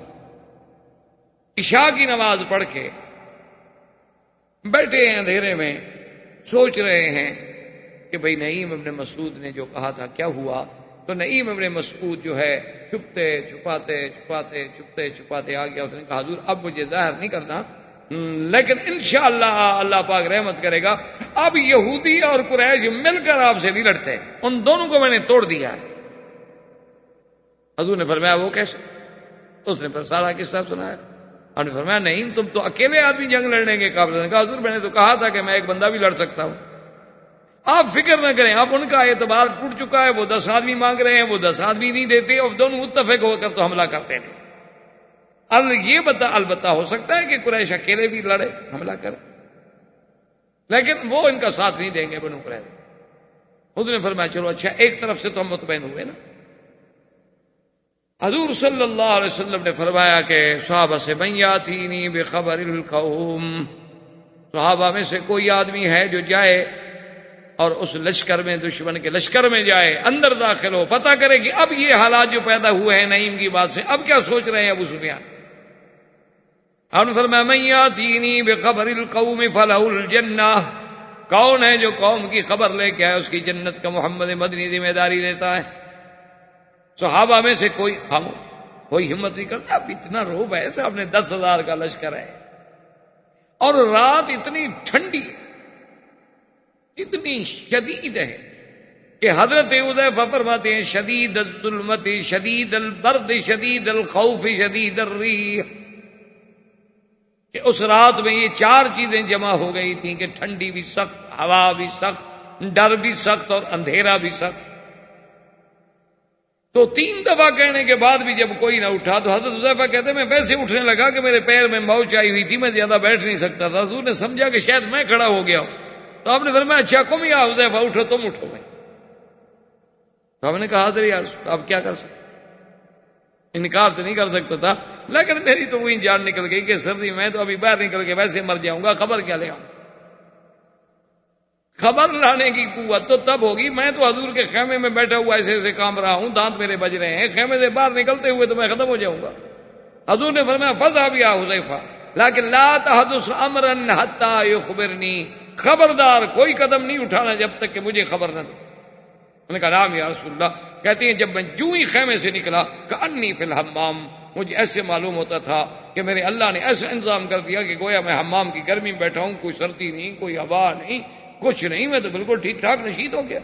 عشاء کی نماز پڑھ کے بیٹھے ہیں اندھیرے میں، سوچ رہے ہیں کہ بھئی نعیم ابن مسعود نے جو کہا تھا کیا ہوا؟ تو نعیم ابن مسعود جو ہے چھپتے چھپاتے آ گیا۔ اس نے کہا حضور اب مجھے ظاہر نہیں کرنا، لیکن انشاءاللہ اللہ پاک رحمت کرے گا، اب یہودی اور قریش مل کر آپ سے نہیں لڑتے، ان دونوں کو میں نے توڑ دیا ہے۔ حضور نے فرمایا وہ کیسے؟ اس نے پھر سارا قصہ سنایا۔ اور نے فرمایا نہیں تم تو اکیلے آدمی جنگ لڑنے کے قابل۔ نے کہا حضور میں نے تو کہا تھا کہ میں ایک بندہ بھی لڑ سکتا ہوں، آپ فکر نہ کریں، اب ان کا اعتبار ٹوٹ چکا ہے، وہ 10 آدمی مانگ رہے ہیں، وہ 10 آدمی نہیں دیتے، اور دونوں متفق ہو کر تو حملہ کرتے ہیں۔ یہ البتہ ہو سکتا ہے کہ قریش اکیلے بھی لڑے حملہ کرے، لیکن وہ ان کا ساتھ نہیں دیں گے بنو قریظہ۔ حضور نے فرمایا چلو اچھا، ایک طرف سے تو ہم مطمئن ہوئے نا۔ حضور صلی اللہ علیہ وسلم نے فرمایا کہ صحابہ سے من یاتینی بخبر القوم، صحابہ میں سے کوئی آدمی ہے جو جائے اور اس لشکر میں، دشمن کے لشکر میں جائے، اندر داخل ہو، پتہ کرے کہ اب یہ حالات جو پیدا ہوئے ہیں نعیم کی بات سے، اب کیا سوچ رہے ہیں ابو سفیان۔ اور فرمایا من یاتینی بخبر القوم فلہ الجنہ، کون ہے جو قوم کی خبر لے کے آئے اس کی جنت کا محمد مدنی ذمہ داری لیتا ہے۔ صحابہ میں سے کوئی کوئی ہمت نہیں کرتا، اب اتنا روب ہے، صاحب نے 10,000 کا لشکر ہے اور رات اتنی ٹھنڈی اتنی شدید ہے کہ حضرت حذیفہ فرماتے ہیں شدید الظلمت شدید البرد شدید الخوف شدید الریح، کہ اس رات میں یہ 4 چیزیں جمع ہو گئی تھیں کہ ٹھنڈی بھی سخت، ہوا بھی سخت، ڈر بھی سخت اور اندھیرا بھی سخت۔ تو 3 دفعہ کہنے کے بعد بھی جب کوئی نہ اٹھا تو حضرت حذیفہ کہتے ہیں میں ویسے اٹھنے لگا کہ میرے پیر میں موچ آئی ہوئی تھی، میں زیادہ بیٹھ نہیں سکتا تھا۔ حضور نے سمجھا کہ شاید میں کھڑا ہو گیا ہوں، تو آپ نے فرمایا اچھا قم یا حذیفہ، اٹھو، تم اٹھو میں۔ تو ہم نے کہا حضرت یا رسول آپ کیا کر سکتے، انکار تو نہیں کر سکتا تھا، لیکن میری تو وہی جان نکل گئی کہ سردی میں تو ابھی باہر نکل کے ویسے مر جاؤں گا، خبر کیا لے آؤں۔ خبر لانے کی قوت تو تب ہوگی، میں تو حضور کے خیمے میں بیٹھا ہوا ایسے ایسے کام رہا ہوں، دانت میرے بج رہے ہیں، خیمے سے باہر نکلتے ہوئے تو میں ختم ہو جاؤں گا۔ حضور نے فرمایا فذهب یا حذیفہ لیکن لا تحدث امرا حتى يخبرنی، خبردار کوئی قدم نہیں اٹھانا جب تک کہ مجھے خبر نہ دے۔ میں نے کہا نام یا رسول اللہ۔ کہتے ہیں جب میں جو ہی خیمے سے نکلا کأنی فی الحمام، مجھے ایسے معلوم ہوتا تھا کہ میرے اللہ نے ایسا انتظام کر دیا کہ گویا میں حمام کی گرمی میں بیٹھا ہوں، کوئی سردی نہیں، کوئی ہوا نہیں، کچھ نہیں، میں تو بالکل ٹھیک ٹھاک نشید ہو گیا۔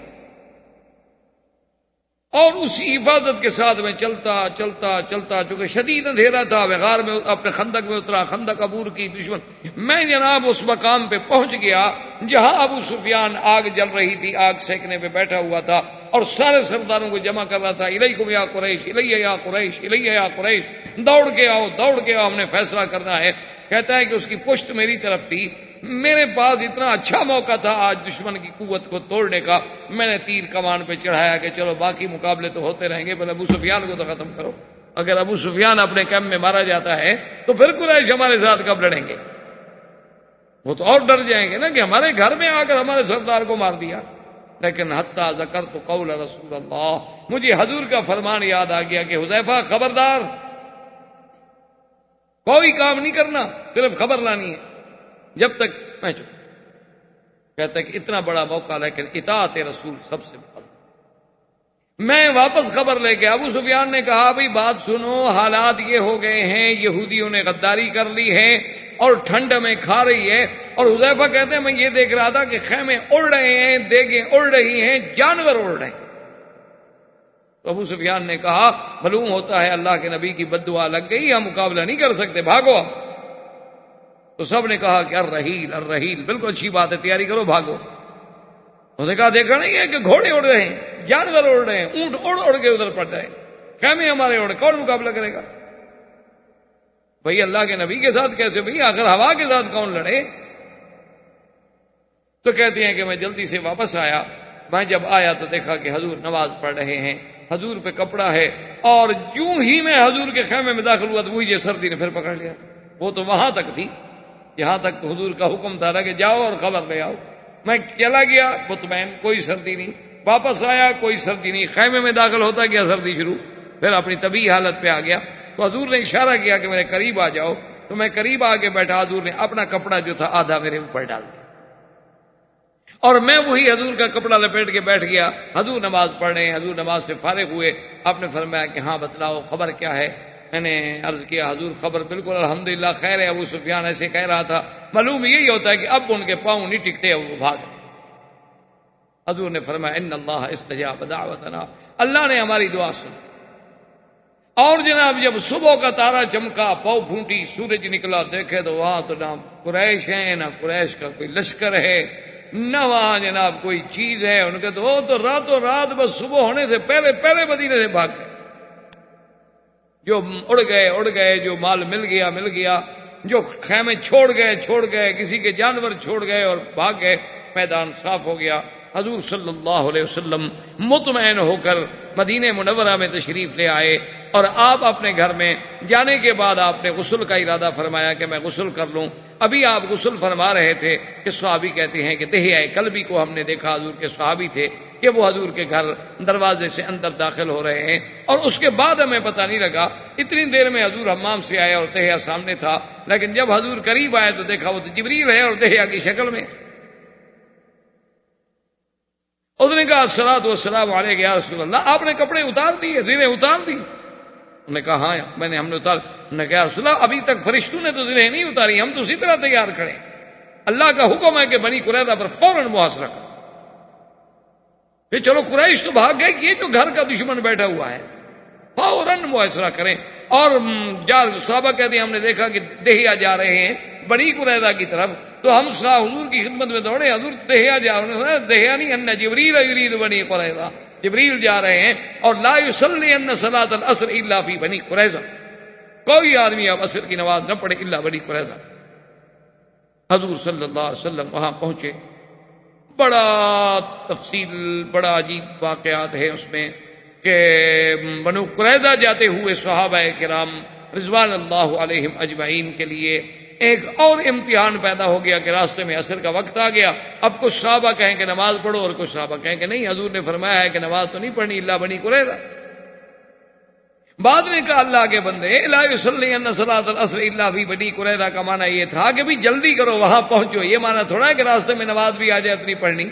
اور اسی حفاظت کے ساتھ میں چلتا چلتا چلتا، چونکہ شدید اندھیرا تھا، غار میں اپنے خندق میں اترا، خندق عبور کی دشمن، میں جناب اس مقام پہ پہنچ گیا جہاں ابو سفیان آگ جل رہی تھی، آگ سینکنے پہ بیٹھا ہوا تھا اور سارے سرداروں کو جمع کر رہا تھا، الیکم یا قریش الیہ یا قریش الیہ یا قریش، دوڑ کے آؤ دوڑ کے آؤ، ہم نے فیصلہ کرنا ہے۔ کہتا ہے کہ اس کی پشت میری طرف تھی، میرے پاس اتنا اچھا موقع تھا آج دشمن کی قوت کو توڑنے کا، میں نے تیر کمان پہ چڑھایا کہ چلو باقی مقابلے تو ہوتے رہیں گے، پہلے ابو سفیان کو تو ختم کرو۔ اگر ابو سفیان اپنے کیمپ میں مارا جاتا ہے تو پھر قریش ہمارے ساتھ کب لڑیں گے؟ وہ تو اور ڈر جائیں گے نا کہ ہمارے گھر میں آ کر ہمارے سردار کو مار دیا۔ لیکن حتیٰ ذکرت قول رسول اللہ، مجھے حضور کا فرمان یاد آ گیا کہ حذیفہ خبردار، کوئی کام نہیں کرنا، صرف خبر لانی ہے جب تک میں چپ۔ کہتا ہے کہ اتنا بڑا موقع لیکن اطاعت رسول سب سے بڑا۔ میں واپس خبر لے کے ابو سفیان نے کہا بھئی بات سنو، حالات یہ ہو گئے ہیں، یہودیوں نے غداری کر لی ہے اور ٹھنڈ میں کھا رہی ہے، اور حذیفہ کہتے ہیں میں یہ دیکھ رہا تھا کہ خیمے اڑ رہے ہیں، دیگیں اڑ رہی ہیں، جانور اڑ رہے ہیں۔ تو ابو سفیان نے کہا معلوم ہوتا ہے اللہ کے نبی کی بد دعا لگ گئی، ہم مقابلہ نہیں کر سکتے، بھاگو۔ تو سب نے کہا کہ الرحیل الرحیل، بالکل اچھی بات ہے، تیاری کرو، بھاگو۔ انہوں نے کہا دیکھا نہیں ہے کہ گھوڑے اڑ رہے ہیں، جانور اڑ رہے ہیں، اونٹ اڑ اڑ کے ادھر پڑ رہے ہیں، خیمے ہمارے اڑ، کون مقابلہ کرے گا؟ بھئی اللہ کے نبی کے ساتھ کیسے؟ بھئی آخر ہوا کے ساتھ کون لڑے؟ تو کہتے ہیں کہ میں جلدی سے واپس آیا، میں جب آیا تو دیکھا کہ حضور نماز پڑھ رہے ہیں، حضور پہ کپڑا ہے، اور جو ہی میں حضور کے خیمے میں داخل ہوا تو وہی سردی نے پھر پکڑ لیا۔ وہ تو وہاں تک تھی جہاں تک تو حضور کا حکم تھا نا کہ جاؤ اور خبر لے آؤ۔ میں چلا گیا مطمئن، کوئی سردی نہیں، واپس آیا کوئی سردی نہیں، خیمے میں داخل ہوتا گیا سردی شروع، پھر اپنی طبیعی حالت پہ آ گیا۔ تو حضور نے اشارہ کیا کہ میرے قریب آ جاؤ، تو میں قریب آ کے بیٹھا، حضور نے اپنا کپڑا جو تھا آدھا میرے اوپر ڈال دیا اور میں وہی حضور کا کپڑا لپیٹ کے بیٹھ گیا۔ حضور نماز پڑھ رہے ہیں، حضور نماز سے فارغ ہوئے، آپ نے فرمایا کہ ہاں بتلاؤ خبر کیا ہے؟ میں نے عرض کیا حضور خبر بالکل الحمدللہ خیر ہے، ابو سفیان ایسے کہہ رہا تھا، معلوم یہی ہوتا ہے کہ اب ان کے پاؤں نہیں ٹکتے، اب وہ بھاگ رہے۔ حضور نے فرمایا ان اللہ استجاب دعوتنا، اللہ نے ہماری دعا سنی۔ اور جناب جب صبح کا تارا چمکا، پاؤ پھونٹی، سورج نکلا، دیکھے تو وہاں تو نہ قریش ہیں، نہ قریش کا کوئی لشکر ہے، نہ وہاں جناب کوئی چیز ہے ان کے، تو وہ تو راتوں رات بس صبح ہونے سے پہلے پہلے مدینے سے بھاگ گئے۔ جو اڑ گئے، جو مال مل گیا، جو خیمے چھوڑ گئے، کسی کے جانور چھوڑ گئے اور بھاگ گئے، میدان صاف ہو گیا۔ حضور صلی اللہ علیہ وسلم مطمئن ہو کر مدینہ منورہ میں تشریف لے آئے، اور آپ اپنے گھر میں جانے کے بعد آپ نے غسل کا ارادہ فرمایا کہ میں غسل کر لوں۔ ابھی آپ غسل فرما رہے تھے کہ صحابی کہتے ہیں کہ دہیہ کلبی کو ہم نے دیکھا، حضور کے صحابی تھے، کہ وہ حضور کے گھر دروازے سے اندر داخل ہو رہے ہیں، اور اس کے بعد ہمیں پتہ نہیں لگا، اتنی دیر میں حضور حمام سے آئے اور دہیہ سامنے تھا، لیکن جب حضور قریب آئے تو دیکھا وہ تو جبریل ہے اور دہیہ کی شکل میں۔ اس نے کہا الصلاۃ والسلام علیک یا رسول اللہ، آپ نے کپڑے اتار دیے، زرہیں اتار دی؟ انہوں نے کہا ہاں ہم نے اتار۔ انہوں نے کہا رسول اللہ ابھی تک فرشتوں نے تو زرہیں نہیں اتاری، ہم تو اسی طرح تیار کھڑے، اللہ کا حکم ہے کہ بنی قریظہ پر فوراً محاصرہ کرو۔ پھر چلو قریش تو بھاگ گئے کہ یہ جو گھر کا دشمن بیٹھا ہوا ہے، فوراً محاصرہ کریں۔ اور صحابہ کہتے ہیں ہم نے دیکھا کہ دہیہ جا رہے ہیں بنی قریظہ کی طرف، تو ہم حضور کی خدمت میں دوڑے، حضور دہیہ جا رہے ہیں، دہیہ نہیں، ان جبریل یرید بنی قریظہ، جبریل جا رہے ہیں، اور لا یصلی ان صلاۃ العصر الا فی بنی قریظہ، کوئی آدمی اب عصر کی نماز نہ پڑھے الا بنی قریظہ۔ حضور صلی اللہ علیہ وسلم وہاں پہنچے، بڑا تفصیل، بڑا عجیب واقعات ہیں اس میں کہ بنو قریظہ جاتے ہوئے صحابہ کرام رضوان اللہ علیہم اجمعین کے لیے ایک اور امتحان پیدا ہو گیا کہ راستے میں عصر کا وقت آ گیا۔ اب کچھ صحابہ کہیں کہ نماز پڑھو اور کچھ صحابہ کہیں کہ نہیں، حضور نے فرمایا ہے کہ نماز تو نہیں پڑھنی الا بنی قریظہ۔ بعد میں کہا اللہ کے بندے لا یصلی ان صلاۃ العصر الا فی بنی قریظہ کا معنی یہ تھا کہ بھی جلدی کرو وہاں پہنچو، یہ معنی تھوڑا ہے کہ راستے میں نماز بھی آ جائے اتنی پڑھنی۔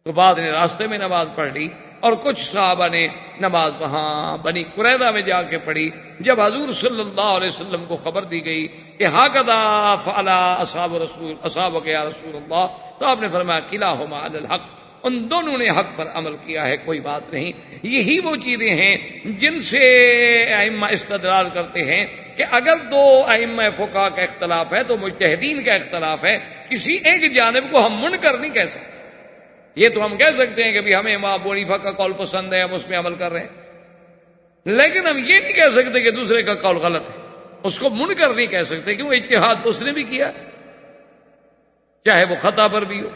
تو بعد نے راستے میں نماز پڑھ لی، اور کچھ صحابہ نے نماز وہاں بنی قریظہ میں جا کے پڑھی۔ جب حضور صلی اللہ علیہ وسلم کو خبر دی گئی کہ ہاکذا فعل اصحابک یا رسول اللہ، تو آپ نے فرمایا کلاہما علی الحق، ان دونوں نے حق پر عمل کیا ہے، کوئی بات نہیں۔ یہی وہ چیزیں ہیں جن سے ائمہ استدلال کرتے ہیں کہ اگر دو ائمہ فقہا کا اختلاف ہے تو مجتہدین کا اختلاف ہے، کسی ایک جانب کو ہم منکر نہیں کہہ سکتے۔ یہ تو ہم کہہ سکتے ہیں کہ بھی ہمیں امام ابو حنیفہ کا قول پسند ہے، ہم اس پہ عمل کر رہے ہیں، لیکن ہم یہ نہیں کہہ سکتے کہ دوسرے کا قول غلط ہے، اس کو منکر نہیں کہہ سکتے، کیوں اجتہاد تو اس نے بھی کیا، چاہے وہ خطا پر بھی ہو۔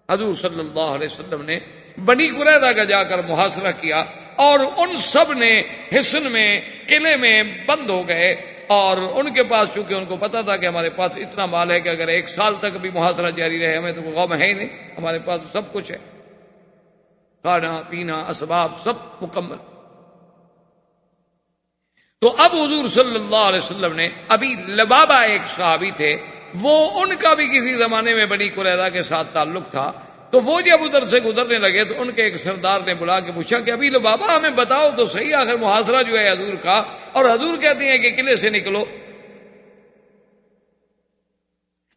حضور صلی اللہ علیہ وسلم نے بنی قریظہ کا جا کر محاصرہ کیا، اور ان سب نے حصن میں، قلعے میں بند ہو گئے، اور ان کے پاس چونکہ ان کو پتا تھا کہ ہمارے پاس اتنا مال ہے کہ اگر ایک سال تک بھی محاصرہ جاری رہے ہمیں تو کوئی غم ہے ہی نہیں، ہمارے پاس سب کچھ ہے، کھانا پینا اسباب سب مکمل۔ تو اب حضور صلی اللہ علیہ وسلم نے، ابھی لبابہ ایک صحابی تھے، وہ ان کا بھی کسی زمانے میں بنی قریظہ کے ساتھ تعلق تھا، تو وہ جب ادھر سے گزرنے لگے تو ان کے ایک سردار نے بلا کے پوچھا کہ ابھی لبابہ ہمیں بتاؤ تو صحیح، آخر محاصرہ جو ہے حضور کا، اور حضور کہتے ہیں کہ قلعے سے نکلو،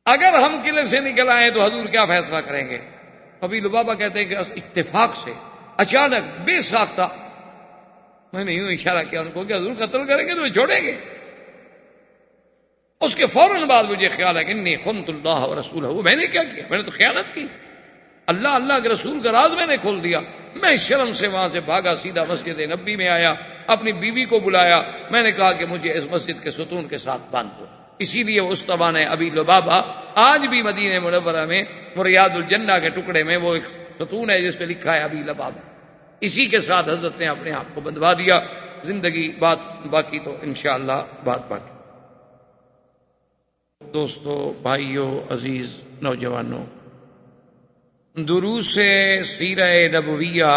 اگر ہم قلعے سے نکل آئے تو حضور کیا فیصلہ کریں گے؟ ابھی لبابہ کہتے ہیں کہ اتفاق سے اچانک بے ساختہ میں نے یوں اشارہ کیا ان کو کہ حضور قتل کریں گے تو چھوڑیں گے۔ اس کے فوراً بعد مجھے خیال ہے کہ انی خنت اللہ ورسولہ، میں نے کیا کیا؟ میں نے تو خیانت کی، اللہ کے رسول کا راز میں نے کھول دیا۔ میں شرم سے وہاں سے بھاگا، سیدھا مسجد نبی میں آیا، اپنی بیوی کو بلایا، میں نے کہا کہ مجھے اس مسجد کے ستون کے ساتھ باندھ دو۔ اسی لیے اس زمانے ابی لبابہ آج بھی مدینہ منورہ میں ریاض الجنہ کے ٹکڑے میں وہ ایک ستون ہے جس پہ لکھا ہے ابی لبابہ، اسی کے ساتھ حضرت نے اپنے آپ کو بندھوا دیا۔ زندگی بات باقی تو انشاءاللہ بات باقی۔ دوستو، بھائیو، عزیز نوجوانوں، دروس سیرہ نبویہ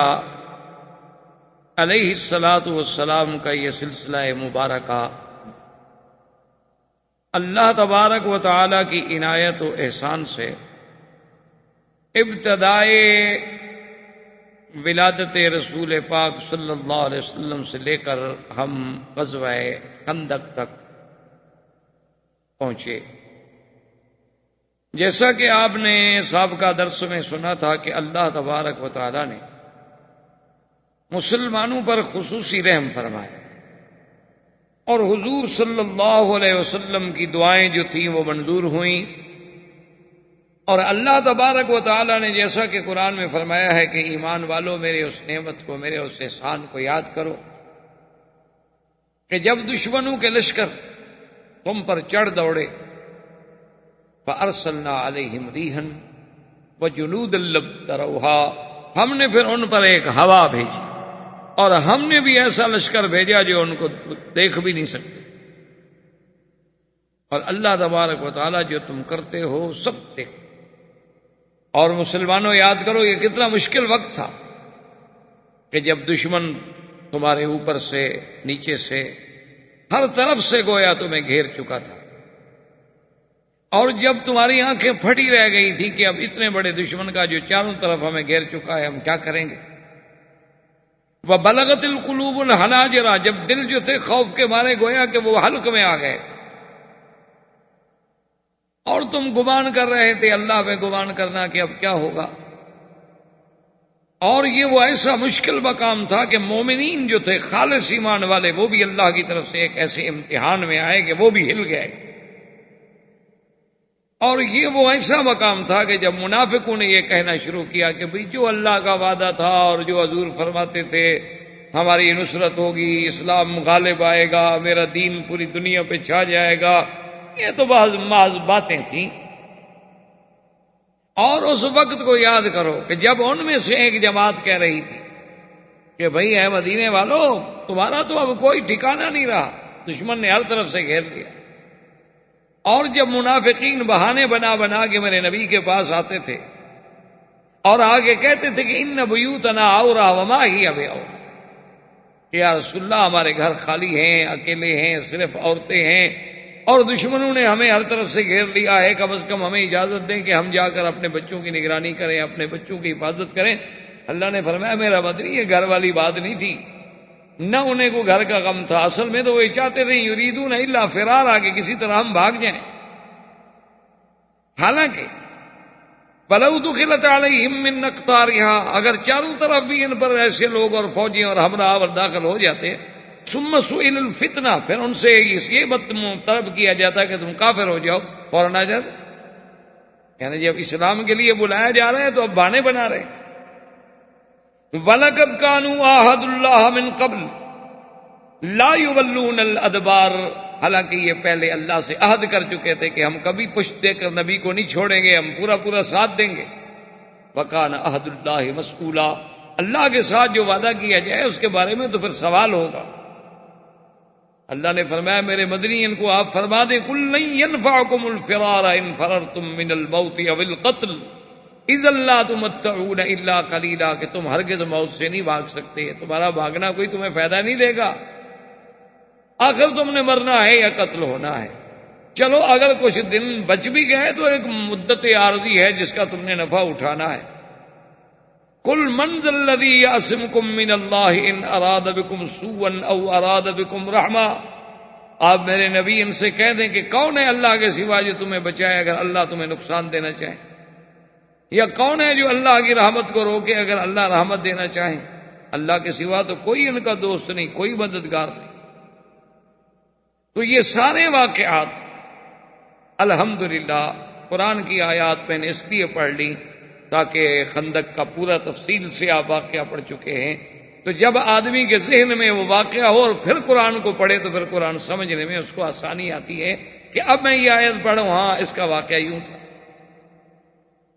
علیہ الصلاۃ والسلام کا یہ سلسلہ مبارکہ اللہ تبارک و تعالی کی عنایت و احسان سے ابتدائے ولادت رسول پاک صلی اللہ علیہ وسلم سے لے کر ہم غزوہ خندق تک پہنچے۔ جیسا کہ آپ نے سابقہ درس میں سنا تھا کہ اللہ تبارک و تعالی نے مسلمانوں پر خصوصی رحم فرمایا، اور حضور صلی اللہ علیہ وسلم کی دعائیں جو تھیں وہ منظور ہوئیں، اور اللہ تبارک و تعالی نے جیسا کہ قرآن میں فرمایا ہے کہ ایمان والو میرے اس نعمت کو، میرے اس احسان کو یاد کرو، کہ جب دشمنوں کے لشکر تم پر چڑھ دوڑے، فَأَرْسَلْنَا عَلَيْهِمْ رِيحًا وَجُنُودًا لَّمْ تَرَوْهَا، ہم نے پھر ان پر ایک ہوا بھیجی اور ہم نے بھی ایسا لشکر بھیجا جو ان کو دیکھ بھی نہیں سکتے۔ اور اللہ تبارک و تعالیٰ جو تم کرتے ہو سب دیکھ۔ اور مسلمانوں یاد کرو یہ کتنا مشکل وقت تھا کہ جب دشمن تمہارے اوپر سے، نیچے سے، ہر طرف سے گویا تمہیں گھیر چکا تھا، اور جب تمہاری آنکھیں پھٹی رہ گئی تھی کہ اب اتنے بڑے دشمن کا جو چاروں طرف ہمیں گھیر چکا ہے ہم کیا کریں گے۔ وَبَلَغَتِ الْقُلُوبُ الْحَنَاجِرَ، جب دل جو تھے خوف کے مارے گویا کہ وہ حلق میں آ گئے تھے، اور تم گمان کر رہے تھے اللہ پہ گمان کرنا کہ اب کیا ہوگا۔ اور یہ وہ ایسا مشکل مقام تھا کہ مومنین جو تھے خالص ایمان والے وہ بھی اللہ کی طرف سے ایک ایسے امتحان میں آئے کہ وہ بھی ہل گئے۔ اور یہ وہ ایسا مقام تھا کہ جب منافقوں نے یہ کہنا شروع کیا کہ بھئی جو اللہ کا وعدہ تھا اور جو حضور فرماتے تھے ہماری نصرت ہوگی، اسلام غالب آئے گا، میرا دین پوری دنیا پہ چھا جائے گا، یہ تو محض باتیں تھیں۔ اور اس وقت کو یاد کرو کہ جب ان میں سے ایک جماعت کہہ رہی تھی کہ بھئی اے مدینے والو تمہارا تو اب کوئی ٹھکانہ نہیں رہا، دشمن نے ہر طرف سے گھیر لیا، اور جب منافقین بہانے بنا بنا کے میرے نبی کے پاس آتے تھے اور آگے کہتے تھے کہ ان بیوتنا عورہ وما ہی بعورہ، کہ یا رسول اللہ ہمارے گھر خالی ہیں، اکیلے ہیں، صرف عورتیں ہیں، اور دشمنوں نے ہمیں ہر طرف سے گھیر لیا ہے، کم از کم ہمیں اجازت دیں کہ ہم جا کر اپنے بچوں کی نگرانی کریں، اپنے بچوں کی حفاظت کریں۔ اللہ نے فرمایا میرا بدری یہ گھر والی بات نہیں تھی، نہ انہیں کو گھر کا غم تھا، اصل میں تو وہ چاہتے تھے یریدون الا فرار، آگے کسی طرح ہم بھاگ جائیں۔ حالانکہ وَلَوْ دُخِلَتْ عَلَيْهِمْ مِنْ أَقْطَارِهَا، اگر چاروں طرف بھی ان پر ایسے لوگ اور فوجی اور ہمراہ اور داخل ہو جاتے، ثُمَّ سُئِلَ الْفِتْنَةَ، پھر ان سے یہ طلب کیا جاتا کہ تم کافر ہو جاؤ، فوراً آ جاتے۔ یعنی جب اسلام کے لیے بلایا جا رہا ہے تو اب بہانے بنا رہے۔ وَلَقَدْ كَانُوا عَاهَدُوا اللَّهَ مِنْ قَبْلُ لَا يُوَلُّونَ الْأَدْبَارَ، حالانکہ یہ پہلے اللہ سے عہد کر چکے تھے کہ ہم کبھی پشت دے کر نبی کو نہیں چھوڑیں گے، ہم پورا پورا ساتھ دیں گے۔ وَكَانَ عَهْدُ اللَّهِ مَسْئُولًا، اللہ کے ساتھ جو وعدہ کیا جائے اس کے بارے میں تو پھر سوال ہوگا۔ اللہ نے فرمایا میرے مدنی ان کو آپ فرما دیں قُلْ لَن يَنفَعَكُمُ الْفِرَارَ إِنْ فَرَرْتُم مِّنَ الْمَوْتِ أَوِ الْقَتْلِ إِذًا لَّا تُمَتَّعُونَ إِلَّا قَلِيلًا، کہ تم ہرگز موت سے نہیں بھاگ سکتے، تمہارا بھاگنا کوئی تمہیں فائدہ نہیں دے گا، آخر تم نے مرنا ہے یا قتل ہونا ہے۔ چلو اگر کچھ دن بچ بھی گئے تو ایک مدت عارضی ہے جس کا تم نے نفع اٹھانا ہے۔ قُلْ مَنْ ذَا الَّذِي يَعْصِمُكُم مِّنَ اللَّهِ إِنْ أَرَادَ بِكُمْ سُوءًا أَوْ أَرَادَ بِكُمْ رَحْمَةً، آپ میرے نبی ان سے کہہ دیں کہ کون ہے اللہ کے سوا جو تمہیں بچائے اگر اللہ تمہیں نقصان دینا چاہے، یا کون ہے جو اللہ کی رحمت کو روکے اگر اللہ رحمت دینا چاہے۔ اللہ کے سوا تو کوئی ان کا دوست نہیں، کوئی مددگار نہیں۔ تو یہ سارے واقعات الحمدللہ قرآن کی آیات میں نے اس لیے پڑھ لی تاکہ خندق کا پورا تفصیل سے آپ واقعہ پڑھ چکے ہیں، تو جب آدمی کے ذہن میں وہ واقعہ ہو اور پھر قرآن کو پڑھے تو پھر قرآن سمجھنے میں اس کو آسانی آتی ہے کہ اب میں یہ آیت پڑھوں، ہاں اس کا واقعہ یوں تھا۔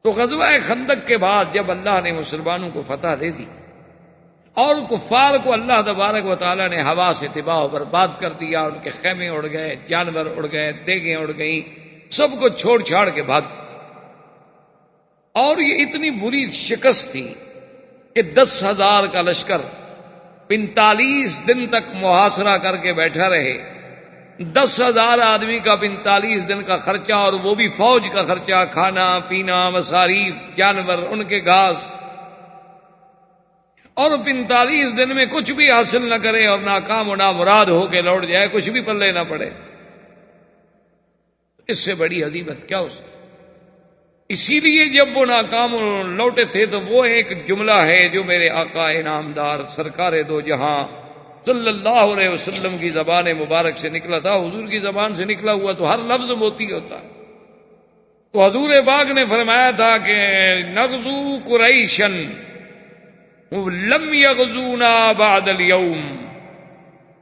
تو غزوہ خندق کے بعد جب اللہ نے مسلمانوں کو فتح دے دی اور کفار کو اللہ تبارک و تعالیٰ نے ہوا سے تباہ و برباد کر دیا، ان کے خیمے اڑ گئے، جانور اڑ گئے، دیگیں اڑ گئیں، سب کو چھوڑ چھاڑ کے بھاگ، اور یہ اتنی بری شکست تھی کہ 10,000 کا لشکر 45 دن تک محاصرہ کر کے بیٹھا رہے۔ 10,000 آدمی کا 45 دن کا خرچہ، اور وہ بھی فوج کا خرچہ، کھانا پینا، مصاریف، جانور، ان کے گھاس، اور 45 دن میں کچھ بھی حاصل نہ کرے اور ناکام و نامراد ہو کے لوٹ جائے، کچھ بھی پلے نہ پڑے، اس سے بڑی ہزیمت کیا ہو سکتی۔ اسی لیے جب وہ ناکام لوٹے تھے تو وہ ایک جملہ ہے جو میرے آقا انعامدار سرکار دو جہاں صلی اللہ علیہ وسلم کی زبان مبارک سے نکلا تھا۔ حضور کی زبان سے نکلا ہوا تو ہر لفظ موتی ہوتا ہے۔ تو حضور پاک نے فرمایا تھا کہ نغزو قریشن لم یغزونا بعد اليوم،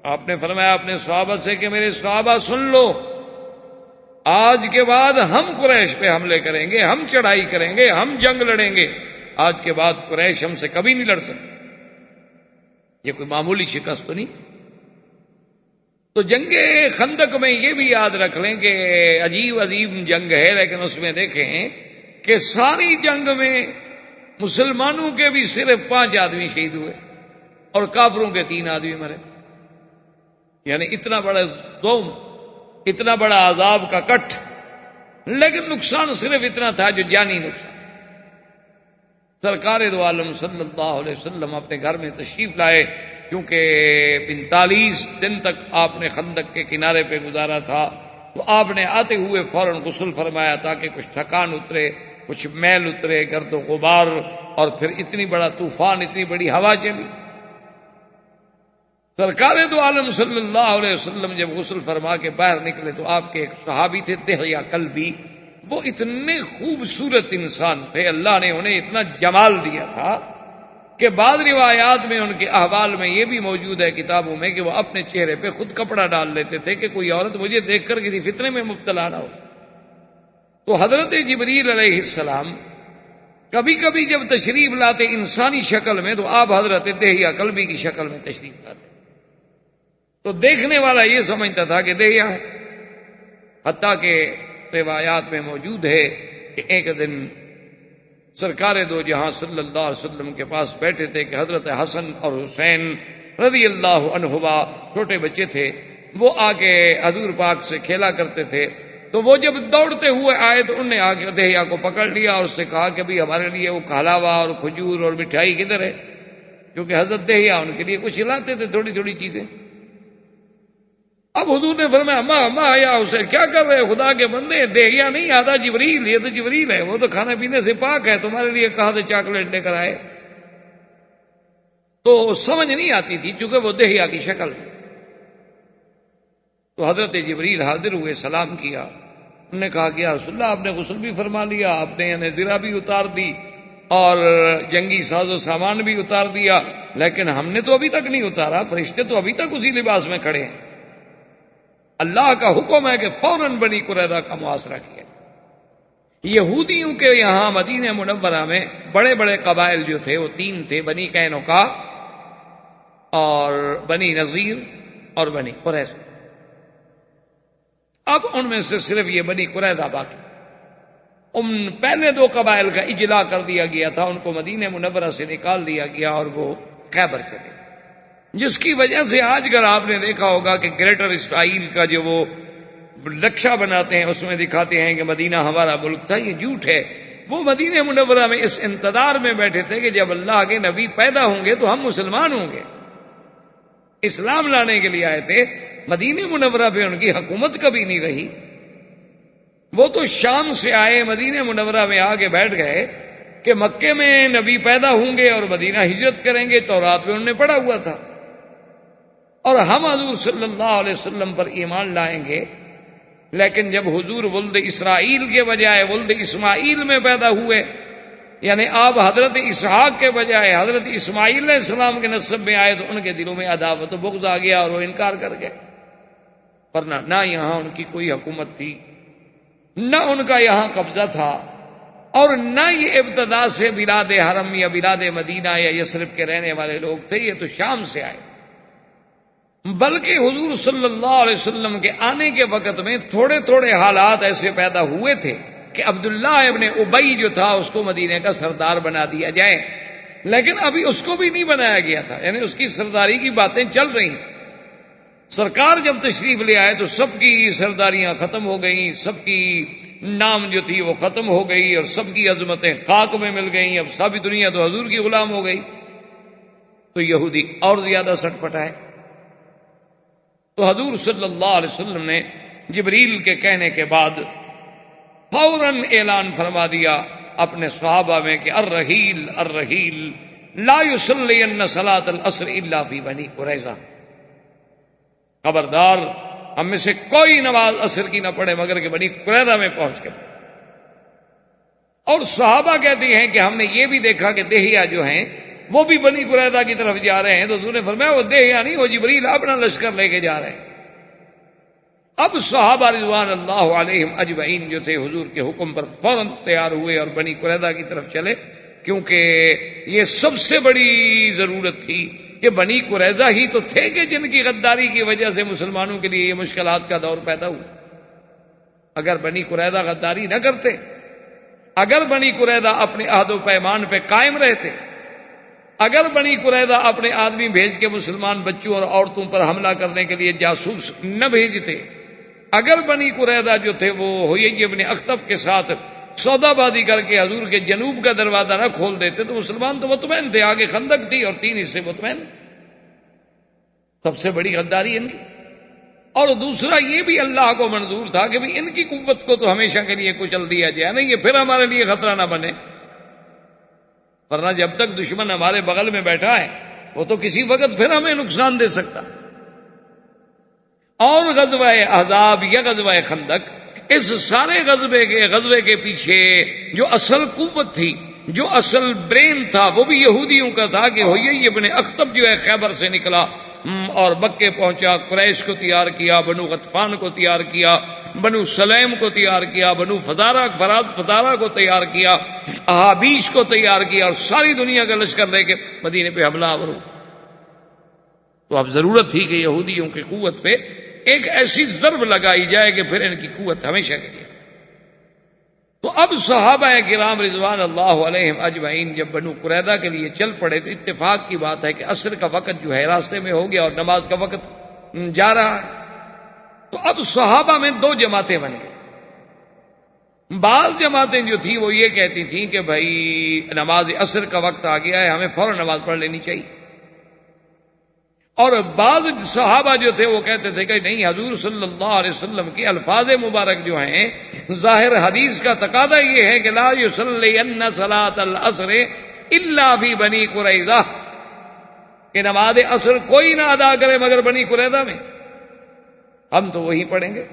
آپ نے فرمایا اپنے صحابہ سے کہ میرے صحابہ سن لو، آج کے بعد ہم قریش پہ حملے کریں گے، ہم چڑھائی کریں گے، ہم جنگ لڑیں گے، آج کے بعد قریش ہم سے کبھی نہیں لڑ سکتے۔ یہ کوئی معمولی شکست تو نہیں تھی۔ تو جنگ خندق میں یہ بھی یاد رکھ لیں کہ عجیب عظیم جنگ ہے، لیکن اس میں دیکھیں کہ ساری جنگ میں مسلمانوں کے بھی صرف 5 آدمی شہید ہوئے اور کافروں کے 3 آدمی مرے، یعنی اتنا بڑا ظلم، اتنا بڑا عذاب کا کٹ، لیکن نقصان صرف اتنا تھا جو جانی نقصان۔ سرکار دو عالم صلی اللہ علیہ وسلم اپنے گھر میں تشریف لائے، کیونکہ 45 دن تک آپ نے خندق کے کنارے پہ گزارا تھا، تو آپ نے آتے ہوئے فوراً غسل فرمایا تاکہ کچھ تھکان اترے، کچھ میل اترے، گرد و غبار، اور پھر اتنی بڑا طوفان، اتنی بڑی ہوا چلی۔ سرکار دو عالم صلی اللہ علیہ وسلم جب غسل فرما کے باہر نکلے تو آپ کے ایک صحابی تھے دہیا کلبی، وہ اتنے خوبصورت انسان تھے، اللہ نے انہیں اتنا جمال دیا تھا کہ بعض روایات میں ان کے احوال میں یہ بھی موجود ہے کتابوں میں کہ وہ اپنے چہرے پہ خود کپڑا ڈال لیتے تھے کہ کوئی عورت مجھے دیکھ کر کسی فتنے میں مبتلا نہ ہو۔ تو حضرت جبریل علیہ السلام کبھی کبھی جب تشریف لاتے انسانی شکل میں تو آپ حضرت دہیا کلبی کی شکل میں تشریف لاتے، تو دیکھنے والا یہ سمجھتا تھا کہ دہیا ہے۔ حتیٰ کہ روایات میں موجود ہے کہ ایک دن سرکار دو جہاں صلی اللہ علیہ وسلم کے پاس بیٹھے تھے کہ حضرت حسن اور حسین رضی اللہ عنہما چھوٹے بچے تھے، وہ آ کے حضور پاک سے کھیلا کرتے تھے، تو وہ جب دوڑتے ہوئے آئے تو انہوں نے آ کے دہیا کو پکڑ لیا اور اس سے کہا کہ بھی ہمارے لیے وہ کھلاوا اور کھجور اور مٹھائی کدھر ہے، کیونکہ حضرت دہیا ان کے لیے کچھ لاتے تھے تھوڑی تھوڑی چیزیں۔ اب حضور نے فرمایا اما یا اسے کیا کر رہے خدا کے بندے، دہیا نہیں آدھا جبریل، یہ تو جبریل ہے، وہ تو کھانے پینے سے پاک ہے، تمہارے لیے کہاں سے چاکلیٹ لے کر آئے؟ تو سمجھ نہیں آتی تھی چونکہ وہ دہیا کی شکل ہے۔ تو حضرت جبریل حاضر ہوئے، سلام کیا، انہوں نے کہا کہ یا رسول اللہ آپ نے غسل بھی فرما لیا، آپ نے یعنی زرہ بھی اتار دی اور جنگی ساز و سامان بھی اتار دیا، لیکن ہم نے تو ابھی تک نہیں اتارا، فرشتے تو ابھی تک اسی لباس میں کھڑے ہیں۔ اللہ کا حکم ہے کہ فوراً بنی قریظہ کا محاصرہ کیا۔ یہودیوں کے یہاں مدینہ منورہ میں بڑے بڑے قبائل جو تھے وہ 3 تھے، بنی قینقاع اور بنی نذیر اور بنی قریظہ۔ اب ان میں سے صرف یہ بنی قریظہ باقی، ان پہلے 2 قبائل کا اجلاء کر دیا گیا تھا، ان کو مدینہ منورہ سے نکال دیا گیا اور وہ خیبر چلے، جس کی وجہ سے آج کل آپ نے دیکھا ہوگا کہ گریٹر اسرائیل کا جو وہ نقشہ بناتے ہیں اس میں دکھاتے ہیں کہ مدینہ ہمارا ملک تھا، یہ جھوٹ ہے۔ وہ مدینہ منورہ میں اس انتظار میں بیٹھے تھے کہ جب اللہ کے نبی پیدا ہوں گے تو ہم مسلمان ہوں گے، اسلام لانے کے لیے آئے تھے۔ مدینہ منورہ پہ ان کی حکومت کبھی نہیں رہی، وہ تو شام سے آئے، مدینہ منورہ میں آ کے بیٹھ گئے کہ مکے میں نبی پیدا ہوں گے اور مدینہ ہجرت کریں گے، تورات میں انہوں نے پڑھا ہوا تھا، اور ہم حضور صلی اللہ علیہ وسلم پر ایمان لائیں گے۔ لیکن جب حضور ولد اسرائیل کے بجائے ولد اسماعیل میں پیدا ہوئے، یعنی آپ حضرت اسحاق کے بجائے حضرت اسماعیل علیہ السلام کے نسب میں آئے، تو ان کے دلوں میں عداوت و بغض آ گیا اور وہ انکار کر گئے، ورنہ نہ یہاں ان کی کوئی حکومت تھی، نہ ان کا یہاں قبضہ تھا، اور نہ یہ ابتدا سے بلاد حرم یا بلاد مدینہ یا یثرب کے رہنے والے لوگ تھے، یہ تو شام سے آئے۔ بلکہ حضور صلی اللہ علیہ وسلم کے آنے کے وقت میں تھوڑے تھوڑے حالات ایسے پیدا ہوئے تھے کہ عبداللہ ابن ابی جو تھا اس کو مدینہ کا سردار بنا دیا جائے، لیکن ابھی اس کو بھی نہیں بنایا گیا تھا، یعنی اس کی سرداری کی باتیں چل رہی تھیں۔ سرکار جب تشریف لے آئے تو سب کی سرداریاں ختم ہو گئیں، سب کی نام جو تھی وہ ختم ہو گئی، اور سب کی عظمتیں خاک میں مل گئیں، اب ساری دنیا تو حضور کی غلام ہو گئی۔ تو یہودی اور زیادہ سٹ پٹائے، تو حضور صلی اللہ علیہ وسلم نے جبریل کے کہنے کے بعد فوراً اعلان فرما دیا اپنے صحابہ میں کہ الرحیل الرحیل لا یصلین صلاۃ العصر الا فی بنی قریظہ، خبردار ہم میں سے کوئی نماز عصر کی نہ پڑھے مگر کہ بنی قریظہ میں پہنچ کے۔ اور صحابہ کہتے ہیں کہ ہم نے یہ بھی دیکھا کہ دہیا جو ہیں وہ بھی بنی قریظہ کی طرف جا رہے ہیں تو حضور نے فرمایا وہ دیہیا نہیں، وہ جبریل اپنا لشکر لے کے جا رہے ہیں۔ اب صحابہ رضوان اللہ علیہم اجمعین جو تھے حضور کے حکم پر فوراً تیار ہوئے اور بنی قریظہ کی طرف چلے، کیونکہ یہ سب سے بڑی ضرورت تھی کہ بنی قریظہ ہی تو تھے کہ جن کی غداری کی وجہ سے مسلمانوں کے لیے یہ مشکلات کا دور پیدا ہوا۔ اگر بنی قریظہ غداری نہ کرتے، اگر بنی قریظہ اپنے عہد و پیمان پہ قائم رہتے، اگر بنی قریظہ اپنے آدمی بھیج کے مسلمان بچوں اور عورتوں پر حملہ کرنے کے لیے جاسوس نہ بھیجتے، اگر بنی قریظہ جو تھے وہ حیی ابن اخطب کے ساتھ سودا بازی کر کے حضور کے جنوب کا دروازہ نہ کھول دیتے تو مسلمان تو مطمئن تھے، آگے خندق تھی اور 3 حصے مطمئن تھے۔ سب سے بڑی غداری ان کی، اور دوسرا یہ بھی اللہ کو منظور تھا کہ بھی ان کی قوت کو تو ہمیشہ کے لیے کچل دیا جائے، نہیں یہ پھر ہمارے لیے خطرہ نہ بنے، ورنہ جب تک دشمن ہمارے بغل میں بیٹھا ہے وہ تو کسی وقت پھر ہمیں نقصان دے سکتا۔ اور غزوہ احزاب یا غزوہ خندق، اس سارے غزوے کے پیچھے جو اصل قوت تھی، جو اصل برین تھا، وہ بھی یہودیوں کا تھا کہ حیی ابن اخطب جو ہے خیبر سے نکلا اور مکے پہنچا، قریش کو تیار کیا، بنو غطفان کو تیار کیا، بنو سلیم کو تیار کیا، بنو فزارہ کو تیار کیا، احابیش کو تیار کیا، اور ساری دنیا کا لشکر لے کے مدینے پہ حملہ آور ہوا۔ تو اب ضرورت تھی کہ یہودیوں کی قوت پہ ایک ایسی ضرب لگائی جائے کہ پھر ان کی قوت ہمیشہ کے لیے۔ تو اب صحابہ کرام رضوان اللہ علیہم اجمعین جب بنو قریظہ کے لیے چل پڑے تو اتفاق کی بات ہے کہ عصر کا وقت جو ہے راستے میں ہو گیا اور نماز کا وقت جا رہا ہے۔ تو اب صحابہ میں 2 جماعتیں بن گئی۔ بعض جماعتیں جو تھیں وہ یہ کہتی تھیں کہ بھائی نماز عصر کا وقت آ گیا ہے، ہمیں فوراً نماز پڑھ لینی چاہیے، اور بعض صحابہ جو تھے وہ کہتے تھے کہ نہیں، حضور صلی اللہ علیہ وسلم کے الفاظ مبارک جو ہیں، ظاہر حدیث کا تقاضا یہ ہے کہ لا یصلین صلاۃ العصر الا فی بنی قریظہ، کہ نماز عصر کوئی نہ ادا کرے مگر بنی قریظہ میں، ہم تو وہی پڑھیں گے۔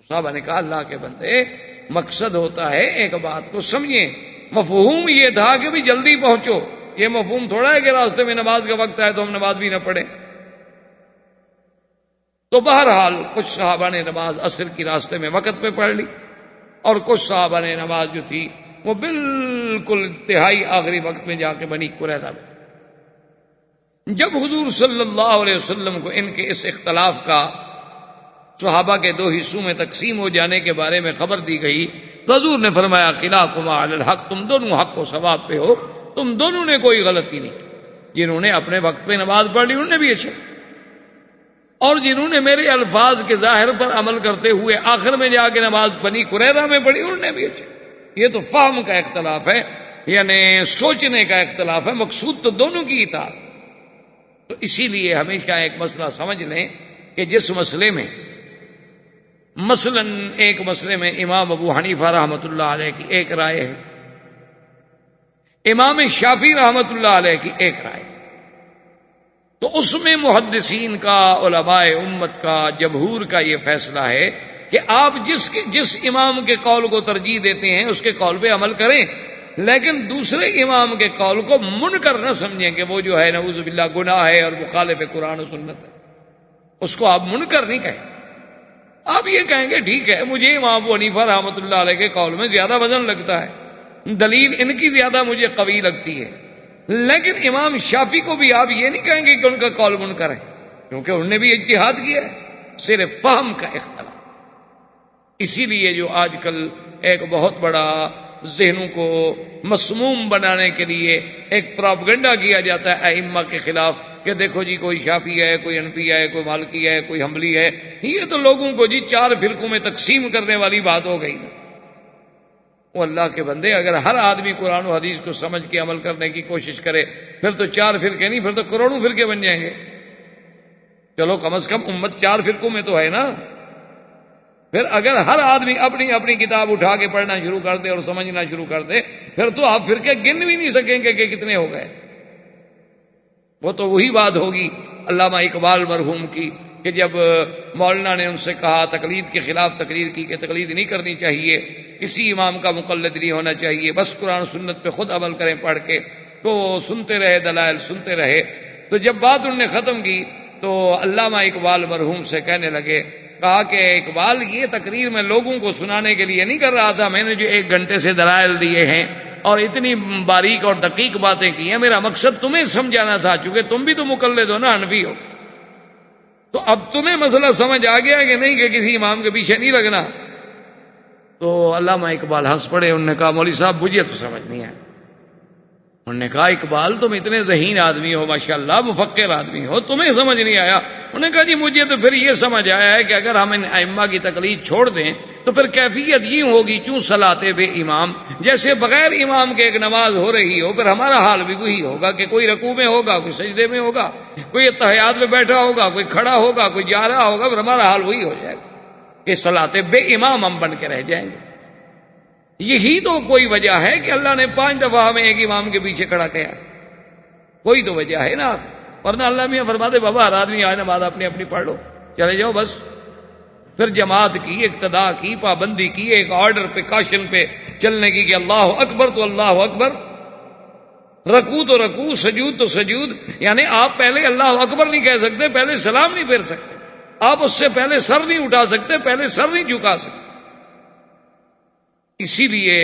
صحابہ نے کہا اللہ کے بندے، مقصد ہوتا ہے ایک بات کو سمجھیں، مفہوم یہ تھا کہ بھی جلدی پہنچو، یہ مفہوم تھوڑا ہے کہ راستے میں نماز کا وقت آئے تو ہم نماز بھی نہ پڑھیں۔ تو بہرحال کچھ صحابہ نے نماز عصر کی راستے میں وقت پہ پڑھ لی، اور کچھ صحابہ نے نماز جو تھی وہ بالکل انتہائی آخری وقت میں جا کے بنی قریظہ میں۔ جب حضور صلی اللہ علیہ وسلم کو ان کے اس اختلاف کا صحابہ کے 2 حصوں میں تقسیم ہو جانے کے بارے میں خبر دی گئی تو حضور نے فرمایا کلاکما علی الحق، تم دونوں حق و ثواب پہ ہو، تم دونوں نے کوئی غلطی نہیں کی، جنہوں نے اپنے وقت پہ نماز پڑھ لی انہوں نے بھی اچھا، اور جنہوں نے میرے الفاظ کے ظاہر پر عمل کرتے ہوئے آخر میں جا کے نماز بنی قریظہ میں پڑھی انہوں نے بھی اچھا۔ یہ تو فہم کا اختلاف ہے، یعنی سوچنے کا اختلاف ہے، مقصود تو دونوں کی اطاعت۔ تو اسی لیے ہمیشہ ایک مسئلہ سمجھ لیں کہ جس مسئلے میں مثلا ایک مسئلے میں امام ابو حنیفہ رحمۃ اللہ علیہ کی ایک رائے ہے، امام شافعی رحمۃ اللہ علیہ کی ایک رائے، تو اس میں محدثین کا، علماء امت کا، جمہور کا یہ فیصلہ ہے کہ آپ جس امام کے قول کو ترجیح دیتے ہیں اس کے قول پہ عمل کریں، لیکن دوسرے امام کے قول کو منکر نہ سمجھیں کہ وہ جو ہے نعوذ باللہ گناہ ہے اور مخالف قرآن و سنت ہے، اس کو آپ منکر نہیں کہیں، آپ یہ کہیں گے ٹھیک ہے مجھے امام ابو حنیفہ رحمۃ اللہ علیہ کے قول میں زیادہ وزن لگتا ہے، دلیل ان کی زیادہ مجھے قوی لگتی ہے، لیکن امام شافعی کو بھی آپ یہ نہیں کہیں گے کہ ان کا قول منکر ہے، کیونکہ انہوں نے بھی اجتہاد کیا ہے، صرف فہم کا اختلاف۔ اسی لیے جو آج کل ایک بہت بڑا ذہنوں کو مسموم بنانے کے لیے ایک پروپیگنڈا کیا جاتا ہے ائمہ کے خلاف کہ دیکھو جی کوئی شافعی ہے، کوئی حنفی ہے، کوئی مالکی ہے، کوئی حنبلی ہے، یہ تو لوگوں کو جی 4 فرقوں میں تقسیم کرنے والی بات ہو گئی۔ وہ اللہ کے بندے، اگر ہر آدمی قرآن و حدیث کو سمجھ کے عمل کرنے کی کوشش کرے پھر تو 4 فرقے نہیں، پھر تو کروڑوں فرقے بن جائیں گے۔ چلو کم از کم امت 4 فرقوں میں تو ہے نا۔ پھر اگر ہر آدمی اپنی اپنی کتاب اٹھا کے پڑھنا شروع کر دے اور سمجھنا شروع کر دے پھر تو آپ فرقے گن بھی نہیں سکیں گے کہ کتنے ہو گئے۔ وہ تو وہی بات ہوگی علامہ اقبال مرحوم کی کہ جب مولانا نے ان سے کہا تقلید کے خلاف تقریر کی کہ تقلید نہیں کرنی چاہیے، کسی امام کا مقلد نہیں ہونا چاہیے، بس قرآن و سنت پہ خود عمل کریں پڑھ کے، تو سنتے رہے، دلائل سنتے رہے. تو جب بات انہوں نے ختم کی تو علامہ اقبال مرحوم سے کہنے لگے، کہا کہ اقبال یہ تقریر میں لوگوں کو سنانے کے لیے نہیں کر رہا تھا، میں نے جو 1 گھنٹے سے دلائل دیے ہیں اور اتنی باریک اور دقیق باتیں کی ہیں، میرا مقصد تمہیں سمجھانا تھا، چونکہ تم بھی تو مقلد ہو نا، حنفی ہو، تو اب تمہیں مسئلہ سمجھ آ گیا کہ نہیں کہ کسی امام کے پیچھے نہیں لگنا. تو علامہ اقبال ہنس پڑے. انہوں نے کہا مولوی صاحب مجھے تو سمجھ نہیں آیا. انہوں نے کہا اقبال تم اتنے ذہین آدمی ہو، ماشاءاللہ مفکر آدمی ہو، تمہیں سمجھ نہیں آیا. انہوں نے کہا جی مجھے تو پھر یہ سمجھ آیا ہے کہ اگر ہم ان ائمہ کی تقلید چھوڑ دیں تو پھر کیفیت یہ ہوگی چوں صلاتے بے امام، جیسے بغیر امام کے ایک نماز ہو رہی ہو، پھر ہمارا حال بھی وہی ہوگا کہ کوئی رکوع میں ہوگا، کوئی سجدے میں ہوگا، کوئی اتحیات میں بیٹھا ہوگا، کوئی کھڑا ہوگا، کوئی جا رہا ہوگا، پھر ہمارا حال وہی ہو جائے گا کہ صلاتے بے امام ہم بن کے رہ جائیں گے. یہی تو کوئی وجہ ہے کہ اللہ نے 5 دفعہ ہمیں ایک امام کے پیچھے کھڑا کیا، کوئی تو وجہ ہے نا. ورنہ اللہ میاں فرماتے بابا ہر آدمی آئے نماز اپنی اپنی پڑھ لو، چلے جاؤ بس. پھر جماعت کی، اقتداء کی، پابندی کی، ایک آرڈر پہ کاشن پہ چلنے کی کہ اللہ اکبر تو اللہ اکبر، رکوع تو رکوع، سجود تو سجود. یعنی آپ پہلے اللہ اکبر نہیں کہہ سکتے، پہلے سلام نہیں پھیر سکتے، آپ اس سے پہلے سر نہیں اٹھا سکتے، پہلے سر نہیں جھکا سکتے. اسی لیے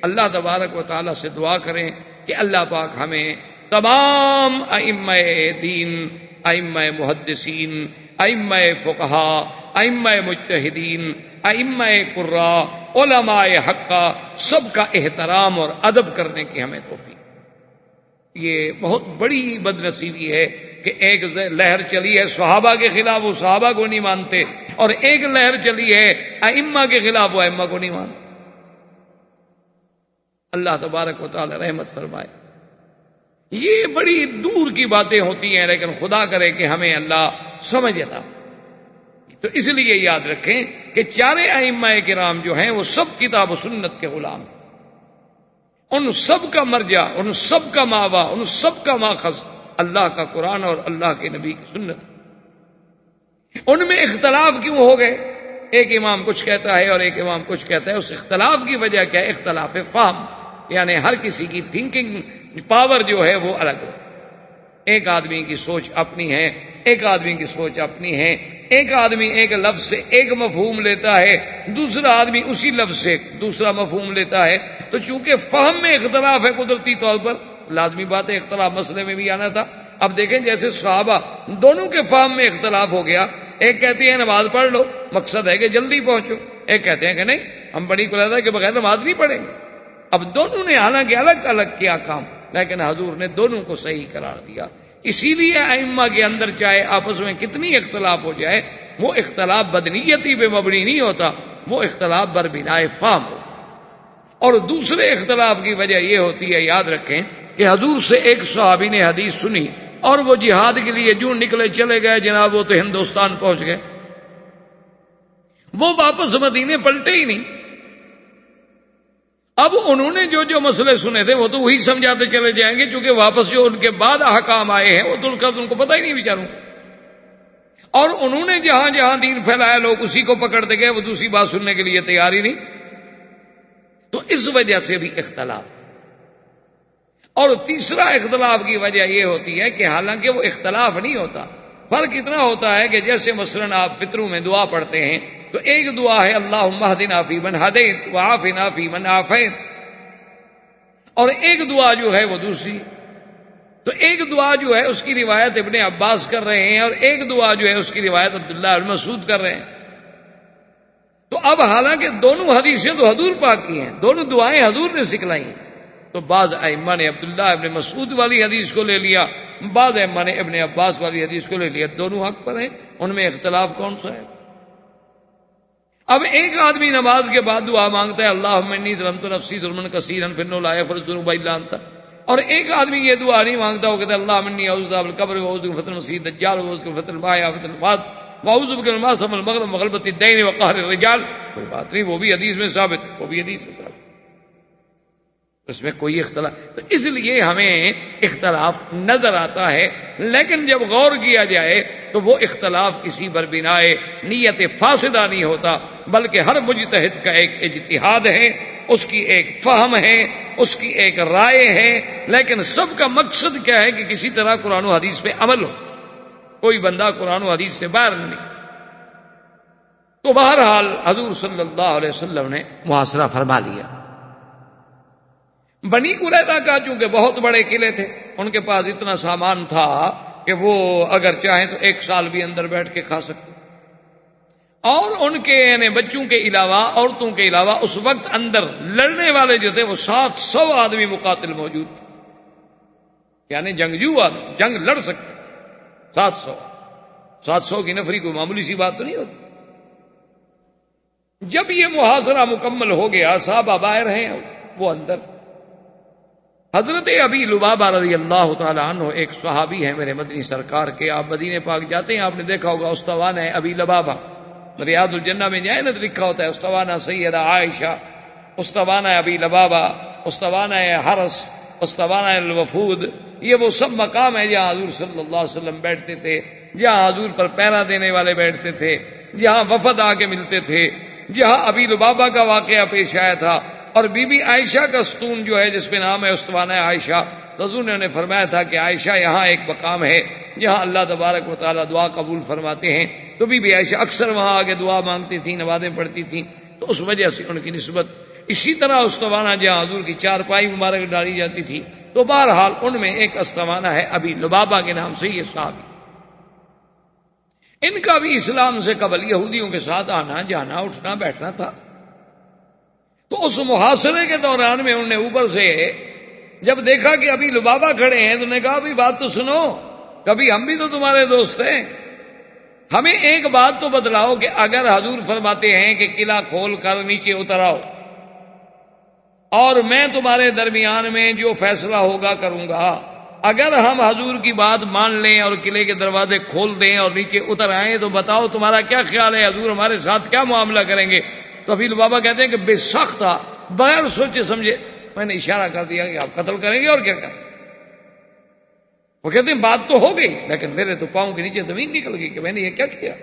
اللہ تبارک و تعالی سے دعا کریں کہ اللہ پاک ہمیں تمام ائمہ دین، ائمہ محدثین، ائمہ فقہا، ائمہ مجتہدین، ائمہ قراء، علماء حقہ سب کا احترام اور ادب کرنے کی ہمیں توفیق. یہ بہت بڑی بد نصیبی ہے کہ ایک لہر چلی ہے صحابہ کے خلاف، وہ صحابہ کو نہیں مانتے، اور ایک لہر چلی ہے ائمہ کے خلاف، وہ ائمہ کو نہیں مانتے. اللہ تبارک و تعالی رحمت فرمائے. یہ بڑی دور کی باتیں ہوتی ہیں، لیکن خدا کرے کہ ہمیں اللہ سمجھ عطا. تو اس لیے یاد رکھیں کہ 4 ائمہ کرام جو ہیں وہ سب کتاب و سنت کے غلام ہیں. ان سب کا مرجع، ان سب کا ماوا، ان سب کا ماخذ اللہ کا قرآن اور اللہ کے نبی کی سنت. ان میں اختلاف کیوں ہو گئے؟ ایک امام کچھ کہتا ہے اور ایک امام کچھ کہتا ہے. اس اختلاف کی وجہ کیا ہے؟ اختلاف فہم، یعنی ہر کسی کی تھنکنگ پاور جو ہے وہ الگ ہے. ایک آدمی کی سوچ اپنی ہے، ایک آدمی کی سوچ اپنی ہے. ایک آدمی ایک لفظ سے ایک مفہوم لیتا ہے، دوسرا آدمی اسی لفظ سے دوسرا مفہوم لیتا ہے. تو چونکہ فہم میں اختلاف ہے قدرتی طور پر، لازمی بات ہے اختلاف مسئلے میں بھی آنا تھا. اب دیکھیں جیسے صحابہ دونوں کے فہم میں اختلاف ہو گیا. ایک کہتے ہیں نماز پڑھ لو، مقصد ہے کہ جلدی پہنچو. ایک کہتے ہیں کہ نہیں، ہم بڑی قلعہ کہ بغیر نماز نہیں پڑھیں گے. اب دونوں نے حالانکہ الگ الگ کیا کام، لیکن حضور نے دونوں کو صحیح قرار دیا. اسی لیے ائمہ کے اندر چاہے آپس میں کتنی اختلاف ہو جائے، وہ اختلاف بدنیتی پہ مبنی نہیں ہوتا، وہ اختلاف بربنائے فہم ہو. اور دوسرے اختلاف کی وجہ یہ ہوتی ہے، یاد رکھیں کہ حضور سے ایک صحابی نے حدیث سنی اور وہ جہاد کے لیے جو نکلے چلے گئے جناب، وہ تو ہندوستان پہنچ گئے، وہ واپس مدینے پلٹے ہی نہیں. اب انہوں نے جو مسئلے سنے تھے وہ تو وہی سمجھاتے چلے جائیں گے، چونکہ واپس جو ان کے بعد احکام آئے ہیں وہ تو ان کو پتہ ہی نہیں بیچاروں. اور انہوں نے جہاں جہاں دین پھیلایا لوگ اسی کو پکڑتے گئے، وہ دوسری بات سننے کے لیے تیار ہی نہیں. تو اس وجہ سے بھی اختلاف. اور تیسرا اختلاف کی وجہ یہ ہوتی ہے کہ حالانکہ وہ اختلاف نہیں ہوتا، فرق اتنا ہوتا ہے کہ جیسے مثلاً آپ فطروں میں دعا پڑھتے ہیں تو ایک دعا ہے اللہم اہدنا فیمن ہدیت وعافنا فیمن عافیت، اور ایک دعا جو ہے وہ دوسری. تو ایک دعا جو ہے اس کی روایت ابن عباس کر رہے ہیں اور ایک دعا جو ہے اس کی روایت عبداللہ بن مسعود کر رہے ہیں. تو اب حالانکہ دونوں حدیثیں تو حضور پاک کی ہیں، دونوں دعائیں حضور نے سکھلائی ہیں، تو بعض ائمہ نے عبداللہ ابن مسعود والی حدیث کو لے لیا، بعض ائمہ نے ابن عباس والی حدیث کو لے لیا. دونوں حق پر ہیں، ان میں اختلاف کون سا ہے؟ اب ایک آدمی نماز کے بعد دعا مانگتا ہے اللہم انی ظلمت نفسی ظلما کثیرا فانہ لا یغفر الذنوب الا انت، اور ایک آدمی یہ دعا نہیں مانگتا، وہ کہتا ہے اللہم انی اعوذ بک من القبر واعوذ بک من فتنة المسیح الدجال واعوذ بک من فتنة المحیا وفتنة الممات واعوذ بک من المأثم والمغرم وغلبۃ الدین وقہر الرجال. کوئی بات نہیں، وہ بھی حدیث میں ثابت ہے، وہ بھی حدیث میں ثابت. اس میں کوئی اختلاف، تو اس لیے ہمیں اختلاف نظر آتا ہے، لیکن جب غور کیا جائے تو وہ اختلاف کسی پر بنائے نیت فاسدہ نہیں ہوتا، بلکہ ہر مجتہد کا ایک اجتہاد ہے، اس کی ایک فہم ہے، اس کی ایک رائے ہے، لیکن سب کا مقصد کیا ہے کہ کسی طرح قرآن و حدیث پہ عمل ہو، کوئی بندہ قرآن و حدیث سے باہر نہیں نکلے۔ تو بہرحال حضور صلی اللہ علیہ وسلم نے محاصرہ فرما لیا۔ بنی قریظہ کا چونکہ بہت بڑے قلعے تھے، ان کے پاس اتنا سامان تھا کہ وہ اگر چاہیں تو 1 سال بھی اندر بیٹھ کے کھا سکتے، اور ان کے یعنی بچوں کے علاوہ، عورتوں کے علاوہ اس وقت اندر لڑنے والے جو تھے وہ 700 آدمی مقاتل موجود تھے، یعنی جنگجو آدمی جنگ لڑ سکتے۔ 700 کی نفری کوئی معمولی سی بات تو نہیں ہوتی۔ جب یہ محاصرہ مکمل ہو گیا، صحابہ باہر ہیں، وہ اندر۔ حضرت ابی لبابہ رضی اللہ تعالی عنہ ایک صحابی ہیں میرے مدنی سرکار کے، آپ مدینے پاک جاتے ہیں، آپ نے دیکھا ہوگا استوانہ ابی لبابہ، ریاض الجنہ میں جائیں نا تو لکھا ہوتا ہے استوانہ سیدہ عائشہ، استوانہ ابی لبابہ، استوانہ حرس، استوانہ الوفود، یہ وہ سب مقام ہے جہاں حضور صلی اللہ علیہ وسلم بیٹھتے تھے، جہاں حضور پر پہرا دینے والے بیٹھتے تھے، جہاں وفد آ کے ملتے تھے، جہاں ابی لبابہ کا واقعہ پیش آیا تھا، اور بی بی عائشہ کا ستون جو ہے جس پہ نام ہے استوانہ عائشہ، حضور نے فرمایا تھا کہ عائشہ یہاں ایک مقام ہے جہاں اللہ تبارک و تعالیٰ دعا قبول فرماتے ہیں، تو بی بی عائشہ اکثر وہاں آگے دعا مانگتی تھیں، نمازیں پڑھتی تھیں، تو اس وجہ سے ان کی نسبت۔ اسی طرح استوانہ جہاں حضور کی چارپائی مبارک ڈالی جاتی تھی، تو بہرحال ان میں ایک استوانہ ہے ابی لبابہ کے نام سے یہ صحابی۔ ان کا بھی اسلام سے قبل یہودیوں کے ساتھ آنا جانا اٹھنا بیٹھنا تھا، تو اس محاصرے کے دوران میں انہوں نے اوپر سے جب دیکھا کہ ابھی لبابہ کھڑے ہیں تو انہوں نے کہا بھی بات تو سنو، کبھی ہم بھی تو تمہارے دوست ہیں، ہمیں ایک بات تو بتلاؤ کہ اگر حضور فرماتے ہیں کہ قلعہ کھول کر نیچے اتر آؤ اور میں تمہارے درمیان میں جو فیصلہ ہوگا کروں گا، اگر ہم حضور کی بات مان لیں اور قلعے کے دروازے کھول دیں اور نیچے اتر آئیں تو بتاؤ تمہارا کیا خیال ہے، حضور ہمارے ساتھ کیا معاملہ کریں گے؟ تو ابھی بابا کہتے ہیں کہ بے سخت تھا، بغیر سوچے سمجھے میں نے اشارہ کر دیا کہ آپ قتل کریں گے اور کیا کریں۔ وہ کہتے ہیں بات تو ہو گئی، لیکن میرے تو پاؤں کے نیچے زمین نکل گئی کہ میں نے یہ کیا کیا،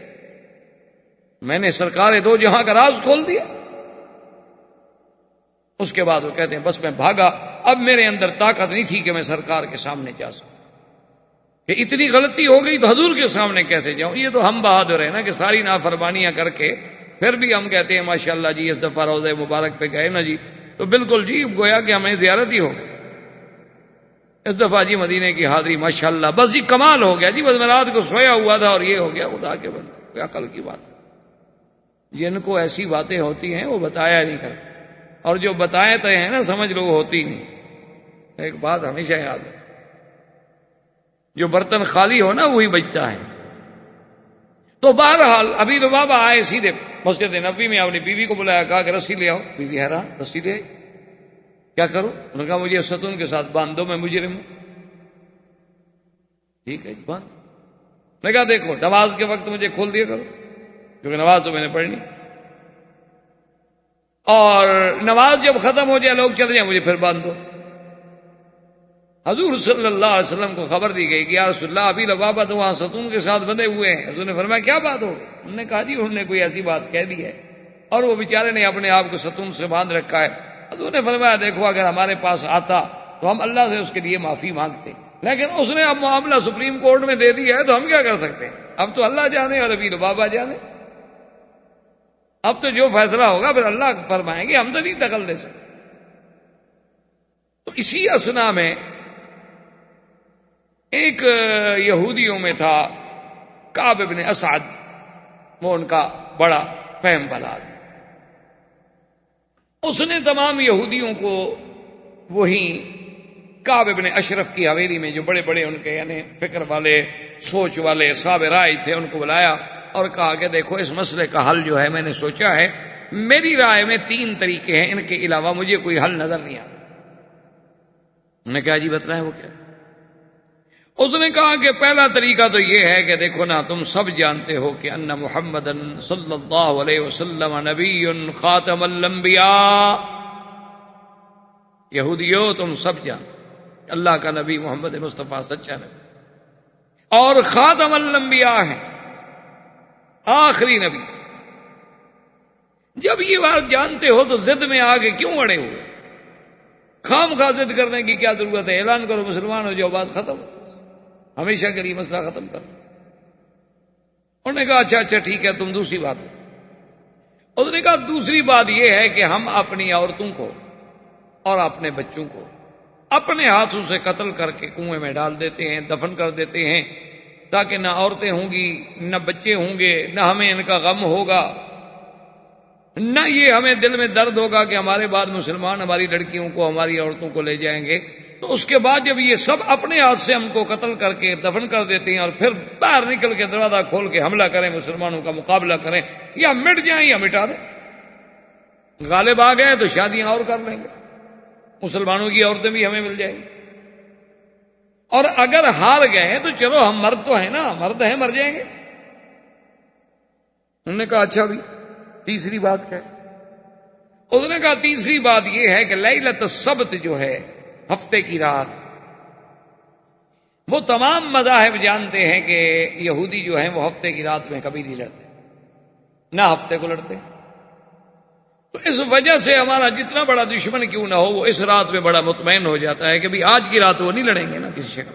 میں نے سرکار دو جہاں کا راز کھول دیا۔ اس کے بعد وہ کہتے ہیں بس میں بھاگا، اب میرے اندر طاقت نہیں تھی کہ میں سرکار کے سامنے جا سکوں، کہ اتنی غلطی ہو گئی تو حضور کے سامنے کیسے جاؤں۔ یہ تو ہم بہادر ہیں نا کہ ساری نافرمانیاں کر کے پھر بھی ہم کہتے ہیں ماشاءاللہ جی اس دفعہ روضہ مبارک پہ گئے نا جی، تو بالکل جی گویا کہ ہمیں زیارت ہی ہو گئی، اس دفعہ جی مدینے کی حاضری ماشاءاللہ، بس جی کمال ہو گیا جی، بس میں رات کو سویا ہوا تھا اور یہ ہو گیا۔ خدا کے بندے کوئی عقل کی بات، جن کو ایسی باتیں ہوتی ہیں وہ بتایا نہیں کرتے، اور جو بتائے تو ہیں نا سمجھ لو ہوتی نہیں۔ ایک بات ہمیشہ یاد ہے، جو برتن خالی ہو نا وہی بچتا ہے۔ تو بہرحال ابھی لبابہ آئے سیدھے مسجد نبوی میں، اپنی بیوی کو بلایا، کہا کہ رسی لے آؤ۔ بیوی حیران، رسی لے آئی، کیا کروں؟ انہوں نے کہا مجھے ستون کے ساتھ باندھ دو، میں مجرم ہوں۔ ٹھیک ہے جی باندھ۔ میں کہا دیکھو نماز کے وقت مجھے کھول دیا کرو، کیونکہ نماز تو میں نے پڑھنی، اور نماز جب ختم ہو جائے لوگ چلے جائیں مجھے پھر باندھ دو۔ حضور صلی اللہ علیہ وسلم کو خبر دی گئی کہ یا رسول اللہ ابھی لبابہ تو وہاں ستون کے ساتھ بندھے ہوئے ہیں۔ حضور نے فرمایا کیا بات ہو گئی؟ انہوں نے کہا جی انہوں نے کوئی ایسی بات کہہ دی ہے اور وہ بیچارے نے اپنے آپ کو ستون سے باندھ رکھا ہے۔ حضور نے فرمایا دیکھو اگر ہمارے پاس آتا تو ہم اللہ سے اس کے لیے معافی مانگتے، لیکن اس نے اب معاملہ سپریم کورٹ میں دے دیا ہے تو ہم کیا کر سکتے ہیں؟ اب تو اللہ جانے اور ابھی لبابہ جانے، اب تو جو فیصلہ ہوگا پھر اللہ فرمائیں گے، ہم تو نہیں دخل دے سکتے۔ تو اسی اثنا میں ایک یہودیوں میں تھا کعب بن اسعد، وہ ان کا بڑا فہم والا آدمی، اس نے تمام یہودیوں کو وہی کعب بن اشرف کی حویلی میں جو بڑے بڑے ان کے یعنی فکر والے سوچ والے صاحب رائے تھے ان کو بلایا اور کہا کہ دیکھو اس مسئلے کا حل جو ہے میں نے سوچا ہے، میری رائے میں 3 طریقے ہیں، ان کے علاوہ مجھے کوئی حل نظر نہیں آتا۔ انہوں نے کہا جی بتلائیں وہ کیا؟ اس نے کہا کہ پہلا طریقہ تو یہ ہے کہ دیکھو نا تم سب جانتے ہو کہ ان محمدن صلی اللہ علیہ وسلم نبی خاتم الانبیاء، یہودیوں تم سب جانتے اللہ کا نبی محمد مصطفیٰ سچا نبی اور خاتم الانبیاء ہیں، آخری نبی۔ جب یہ بات جانتے ہو تو ضد میں آگے کیوں اڑے ہوئے؟ خام خواہ ضد کرنے کی کیا ضرورت ہے؟ اعلان کرو مسلمان ہو جاؤ، بات ختم، ہمیشہ کے لیے مسئلہ ختم کرو۔ انہوں نے کہا اچھا ٹھیک ہے، تم دوسری بات۔ اس نے کہا دوسری بات یہ ہے کہ ہم اپنی عورتوں کو اور اپنے بچوں کو اپنے ہاتھوں سے قتل کر کے کنویں میں ڈال دیتے ہیں، دفن کر دیتے ہیں، تاکہ نہ عورتیں ہوں گی، نہ بچے ہوں گے، نہ ہمیں ان کا غم ہوگا، نہ یہ ہمیں دل میں درد ہوگا کہ ہمارے بعد مسلمان ہماری لڑکیوں کو، ہماری عورتوں کو لے جائیں گے۔ تو اس کے بعد جب یہ سب اپنے ہاتھ سے ہم کو قتل کر کے دفن کر دیتے ہیں اور پھر باہر نکل کے دروازہ کھول کے حملہ کریں، مسلمانوں کا مقابلہ کریں، یا مٹ جائیں یا مٹا دیں، غالب آ گئے تو شادیاں اور کر لیں گے، مسلمانوں کی عورتیں بھی ہمیں مل جائیں گی، اور اگر ہار گئے تو چلو ہم مرد تو ہیں نا، مرد ہیں، مر جائیں گے۔ انہوں نے کہا اچھا بھی تیسری بات کیا ہے؟ اس نے کہا تیسری بات یہ ہے کہ لیلۃ السبت جو ہے، ہفتے کی رات، وہ تمام مذاہب جانتے ہیں کہ یہودی جو ہیں وہ ہفتے کی رات میں کبھی نہیں لڑتے، نہ ہفتے کو لڑتے۔ تو اس وجہ سے ہمارا جتنا بڑا دشمن کیوں نہ ہو، وہ اس رات میں بڑا مطمئن ہو جاتا ہے کہ بھی آج کی رات وہ نہیں لڑیں گے نا کسی شکل۔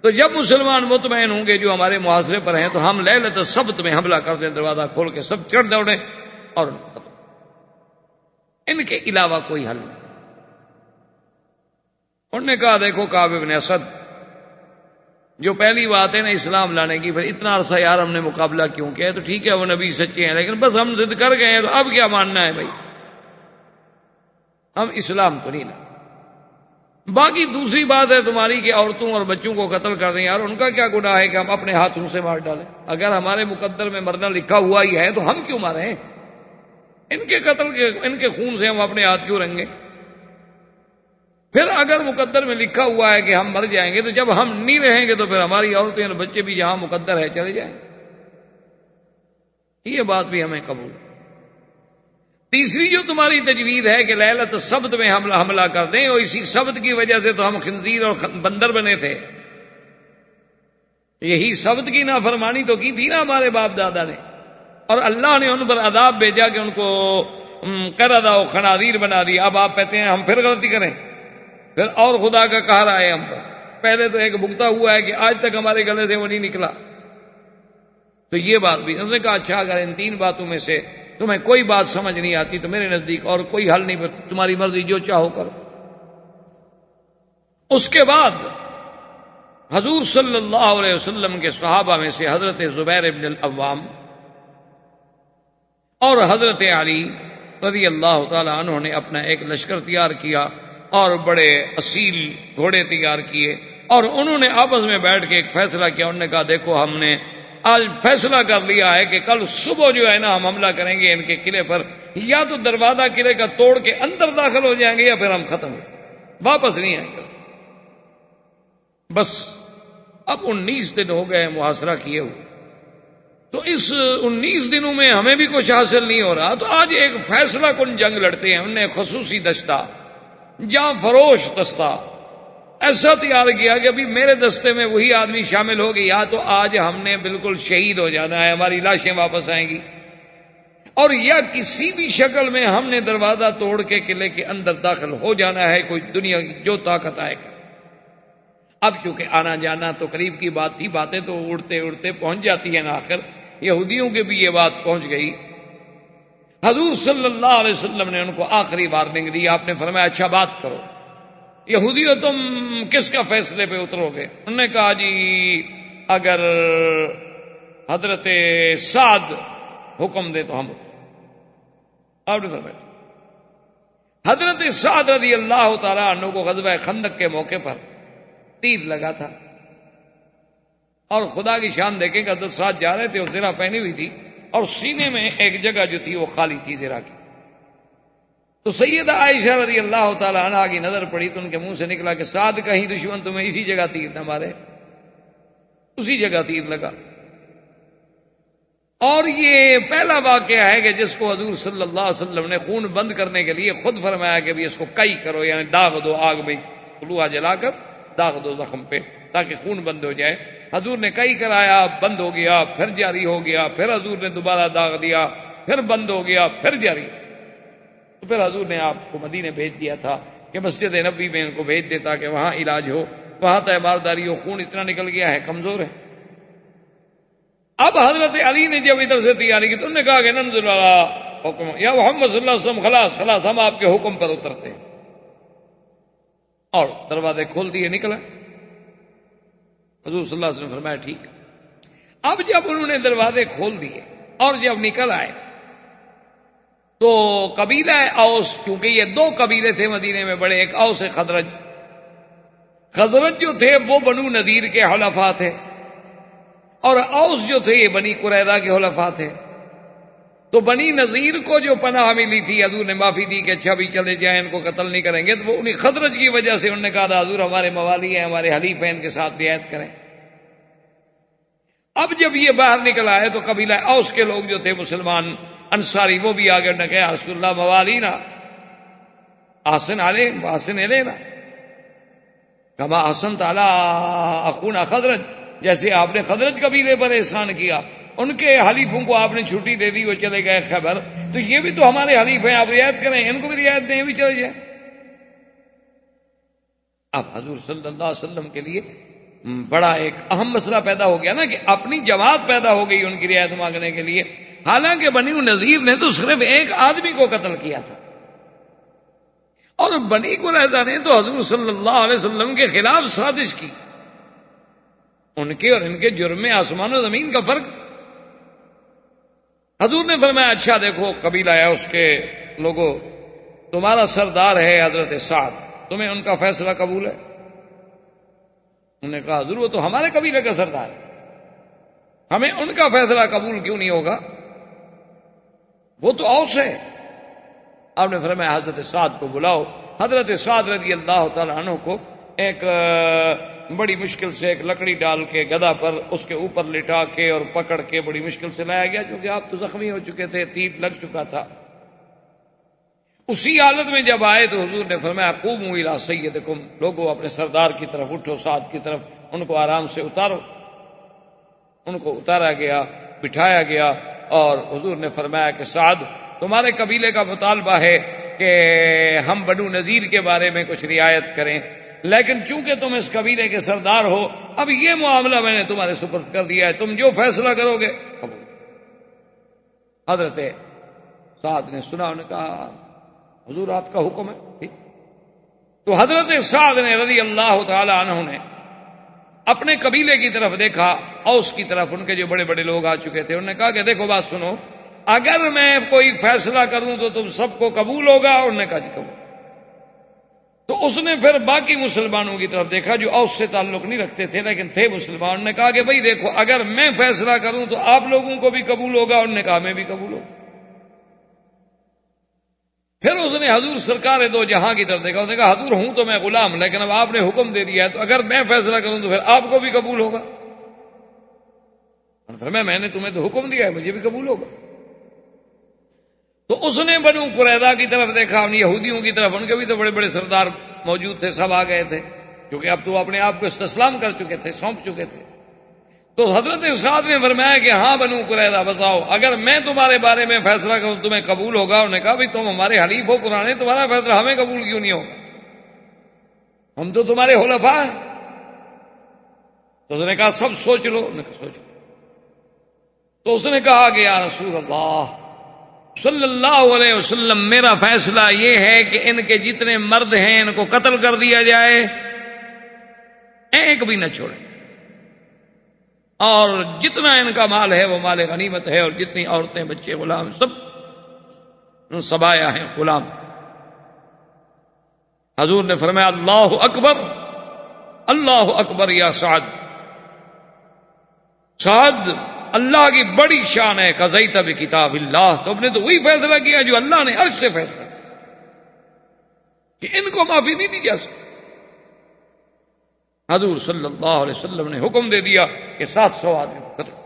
تو جب مسلمان مطمئن ہوں گے جو ہمارے محاصرے پر ہیں، تو ہم لیلۃ السبت میں حملہ کر دیں، دروازہ کھول کے سب چڑھ دوڑیں اور ختم۔ ان کے علاوہ کوئی حل نہیں۔ انہوں نے کہا دیکھو کعب بن اسد، جو پہلی بات ہے نا اسلام لانے کی، پھر اتنا عرصہ یار ہم نے مقابلہ کیوں کیا ہے؟ تو ٹھیک ہے وہ نبی سچے ہیں، لیکن بس ہم ضد کر گئے ہیں، تو اب کیا ماننا ہے بھائی؟ ہم اسلام تو نہیں لائیں۔ باقی دوسری بات ہے تمہاری کہ عورتوں اور بچوں کو قتل کر دیں، یار ان کا کیا گناہ ہے کہ ہم اپنے ہاتھوں سے مار ڈالیں؟ اگر ہمارے مقدر میں مرنا لکھا ہوا ہی ہے تو ہم کیوں ماریں؟ ان کے قتل کے، ان کے خون سے ہم اپنے ہاتھ کیوں رنگیں؟ پھر اگر مقدر میں لکھا ہوا ہے کہ ہم مر جائیں گے، تو جب ہم نہیں رہیں گے تو پھر ہماری عورتیں اور بچے بھی جہاں مقدر ہے چلے جائیں۔ یہ بات بھی ہمیں قبول۔ تیسری جو تمہاری تجویز ہے کہ لیلۃ السبت میں حملہ کر دیں، اور اسی سبت کی وجہ سے تو ہم خنزیر اور بندر بنے تھے، یہی سبت کی نافرمانی تو کی تھی نا ہمارے باپ دادا نے، اور اللہ نے ان پر عذاب بھیجا کہ ان کو قردہ و خنازیر بنا دیا۔ اب آپ کہتے ہیں ہم پھر غلطی کریں، پھر اور خدا کا قہر آئے ہم پر۔ پہلے تو ایک بھگتا ہوا ہے کہ آج تک ہمارے گلے سے وہ نہیں نکلا۔ تو یہ بات بھی انہوں نے کہا اچھا اگر ان تین باتوں میں سے تمہیں کوئی بات سمجھ نہیں آتی تو میرے نزدیک اور کوئی حل نہیں، تمہاری مرضی جو چاہو کرو۔ اس کے بعد حضور صلی اللہ علیہ وسلم کے صحابہ میں سے حضرت زبیر بن العوام اور حضرت علی رضی اللہ تعالی عنہ نے اپنا ایک لشکر تیار کیا اور بڑے اصیل گھوڑے تیار کیے، اور انہوں نے آپس میں بیٹھ کے ایک فیصلہ کیا۔ انہوں نے کہا دیکھو ہم نے آج فیصلہ کر لیا ہے کہ کل صبح جو ہے نا ہم حملہ کریں گے ان کے قلعے پر، یا تو دروازہ قلعے کا توڑ کے اندر داخل ہو جائیں گے یا پھر ہم ختم ہو واپس نہیں آئیں گے۔ بس اب 19 دن ہو گئے محاصرہ کیے ہوئے، تو اس 19 دنوں میں ہمیں بھی کچھ حاصل نہیں ہو رہا، تو آج ایک فیصلہ کن جنگ لڑتے ہیں۔ انہوں نے خصوصی دستہ، جاں فروش دستہ ایسا تیار کیا کہ ابھی میرے دستے میں وہی آدمی شامل ہوگی، یا تو آج ہم نے بالکل شہید ہو جانا ہے، ہماری لاشیں واپس آئیں گی، اور یا کسی بھی شکل میں ہم نے دروازہ توڑ کے قلعے کے اندر داخل ہو جانا ہے، کوئی دنیا کی جو طاقت آئے گا۔ اب چونکہ آنا جانا تو قریب کی بات تھی، باتیں تو اڑتے اڑتے پہنچ جاتی ہیں، آخر یہودیوں کے بھی یہ بات پہنچ گئی۔ حضور صلی اللہ علیہ وسلم نے ان کو آخری وارننگ دی۔ آپ نے فرمایا اچھا بات کرو، یہودیوں تم کس کا فیصلے پہ اترو گے؟ انہوں نے کہا جی اگر حضرت سعد حکم دے تو ہم اتریں۔ آپ نے فرمایا حضرت سعد رضی اللہ تعالیٰ عنہ کو غزوہ خندق کے موقع پر تیر لگا تھا، اور خدا کی شان دیکھیں کہ حضرت سعد جا رہے تھے اور زرہ پہنی ہوئی تھی، اور سینے میں ایک جگہ جو تھی وہ خالی تھی زرہ کی۔ تو سیدہ عائشہ رضی اللہ تعالی عنہا کی نظر پڑی تو ان کے منہ سے نکلا کہ سعد کہیں دشمن تمہیں اسی جگہ تیر نہ مارے۔ اسی جگہ تیر لگا۔ اور یہ پہلا واقعہ ہے کہ جس کو حضور صلی اللہ علیہ وسلم نے خون بند کرنے کے لیے خود فرمایا کہ بھی اس کو کئی کرو، یعنی داغ دو آگ میں، لوہا جلا کر داغ دو زخم پہ تاکہ خون بند ہو جائے۔ حضور نے کئی کرایا، بند ہو گیا، پھر جاری ہو گیا، پھر حضور نے دوبارہ داغ دیا، پھر بند ہو گیا، پھر جاری۔ تو پھر حضور نے آپ کو مدینے بھیج دیا تھا کہ مسجد نبوی میں ان کو بھیج دیتا کہ وہاں علاج ہو، وہاں تیمارداری ہو، خون اتنا نکل گیا ہے، کمزور ہے۔ اب حضرت علی نے جب ادھر سے تیاری کی تو انہوں نے کہا کہ ننزل علی حکم یا محمد صلی اللہ علیہ وسلم، خلاص خلاص، ہم آپ کے حکم پر اترتے ہیں، اور دروازے کھول دیے، نکلا۔ حضور صلی اللہ علیہ وسلم نے فرمایا ٹھیک۔ اب جب انہوں نے دروازے کھول دیے اور جب نکل آئے تو قبیلہ اوس، کیونکہ یہ دو قبیلے تھے مدینے میں بڑے، ایک اوس ایک خزرج۔ خزرج جو تھے وہ بنو نذیر کے حلفاء تھے، اور اوس جو تھے یہ بنی قریظہ کے حلفاء تھے۔ تو بنی نذیر کو جو پناہ ملی تھی، حضور نے معافی دی کہ اچھا بھی چلے جائیں، ان کو قتل نہیں کریں گے، تو وہ انہیں خزرج کی وجہ سے انہوں نے کہا تھا حضور ہمارے موالی ہیں، ہمارے حلیف ہیں، ان کے ساتھ رعایت کریں۔ اب جب یہ باہر نکل آئے تو قبیلہ اوس کے لوگ جو تھے مسلمان انصاری، وہ بھی آگے نے کہا رسول اللہ موالینا آسن علیہ آسن علینا کما احسنت علی اخونا خزرج، جیسے آپ نے خزرج قبیلے پر احسان کیا، ان کے حلیفوں کو آپ نے چھٹی دے دی، وہ چلے گئے خیبر، تو یہ بھی تو ہمارے حلیف ہیں، آپ رعایت کریں، ان کو بھی رعایت دیں، یہ بھی چلے جائیں۔ اب حضور صلی اللہ علیہ وسلم کے لیے بڑا ایک اہم مسئلہ پیدا ہو گیا نا، کہ اپنی جماعت پیدا ہو گئی ان کی رعایت مانگنے کے لیے، حالانکہ بنی نذیر نے تو صرف ایک آدمی کو قتل کیا تھا، اور بنی قریظہ نے تو حضور صلی اللہ علیہ وسلم کے خلاف سازش کی۔ ان کے اور ان کے جرم میں آسمان و زمین کا فرق تھا۔ حضور نے فرمایا اچھا دیکھو قبیلہ ہے اس کے لوگوں، تمہارا سردار ہے حضرت سعد، تمہیں ان کا فیصلہ قبول ہے؟ انہوں نے کہا حضور وہ تو ہمارے قبیلے کا سردار ہے، ہمیں ان کا فیصلہ قبول کیوں نہیں ہوگا، وہ تو اوس ہے۔ آپ نے فرمایا حضرت سعد کو بلاؤ۔ حضرت سعد رضی اللہ تعالی عنہ کو ایک بڑی مشکل سے ایک لکڑی ڈال کے گدھا پر اس کے اوپر لٹا کے اور پکڑ کے بڑی مشکل سے لایا گیا، کیونکہ آپ تو زخمی ہو چکے تھے، تیر لگ چکا تھا۔ اسی حالت میں جب آئے تو حضور نے فرمایا قوموا الی سیدکم، لوگوں اپنے سردار کی طرف اٹھو، سعد کی طرف، ان کو آرام سے اتارو۔ ان کو اتارا گیا، بٹھایا گیا، اور حضور نے فرمایا کہ سعد تمہارے قبیلے کا مطالبہ ہے کہ ہم بنو نذیر کے بارے میں کچھ رعایت کریں، لیکن چونکہ تم اس قبیلے کے سردار ہو، اب یہ معاملہ میں نے تمہارے سپرد کر دیا ہے، تم جو فیصلہ کرو گے قبول۔ حضرت سعد نے سنا، انہوں نے کہا حضور آپ کا حکم ہے، ٹھیک۔ تو حضرت سعد نے رضی اللہ تعالی عنہ نے اپنے قبیلے کی طرف دیکھا، اوس کی طرف، ان کے جو بڑے بڑے لوگ آ چکے تھے، انہوں نے کہا کہ دیکھو بات سنو، اگر میں کوئی فیصلہ کروں تو تم سب کو قبول ہوگا؟ انہوں نے کہا جی قبول۔ تو اس نے پھر باقی مسلمانوں کی طرف دیکھا جو اوس سے تعلق نہیں رکھتے تھے لیکن تھے مسلمان، نے کہا کہ بھئی دیکھو اگر میں فیصلہ کروں تو آپ لوگوں کو بھی قبول ہوگا؟ انہوں نے کہا میں بھی قبول ہوں۔ پھر اس نے حضور سرکار دو جہاں کی طرف دیکھا، اس نے کہا حضور ہوں تو میں غلام، لیکن اب آپ نے حکم دے دیا ہے تو اگر میں فیصلہ کروں تو پھر آپ کو بھی قبول ہوگا؟ فرمایا میں نے تمہیں تو حکم دیا ہے، مجھے بھی قبول ہوگا۔ تو اس نے بنو قریظہ کی طرف دیکھا، ان یہودیوں کی طرف، ان کے بھی تو بڑے بڑے سردار موجود تھے، سب آ گئے تھے، کیونکہ اب تو اپنے آپ کو استسلام کر چکے تھے، سونپ چکے تھے۔ تو حضرت سعد نے فرمایا کہ ہاں بنو قریظہ بتاؤ، اگر میں تمہارے بارے میں فیصلہ کروں تمہیں قبول ہوگا؟ انہوں نے کہا بھئی تم ہمارے حلیف ہو پرانے، تمہارا فیصلہ ہمیں قبول کیوں نہیں ہوگا، ہم تو تمہارے حلفاء ہیں۔ تو اس نے کہا سب سوچ لو، انہوں نے کہا سوچ لو۔ تو اس نے کہا کہ یا رسول اللہ صلی اللہ علیہ وسلم، میرا فیصلہ یہ ہے کہ ان کے جتنے مرد ہیں ان کو قتل کر دیا جائے، ایک بھی نہ چھوڑے، اور جتنا ان کا مال ہے وہ مال غنیمت ہے، اور جتنی عورتیں بچے غلام سب سبایا ہیں غلام۔ حضور نے فرمایا اللہ اکبر، اللہ اکبر یا سعد، سعد اللہ کی بڑی شان ہے، قضیت بکتاب اللہ، تم نے تو وہی فیصلہ کیا جو اللہ نے عرش سے فیصلہ کیا کہ ان کو معافی نہیں دی جا سکتی۔ حضور صلی اللہ علیہ وسلم نے حکم دے دیا کہ 700 آدمی کو قتل۔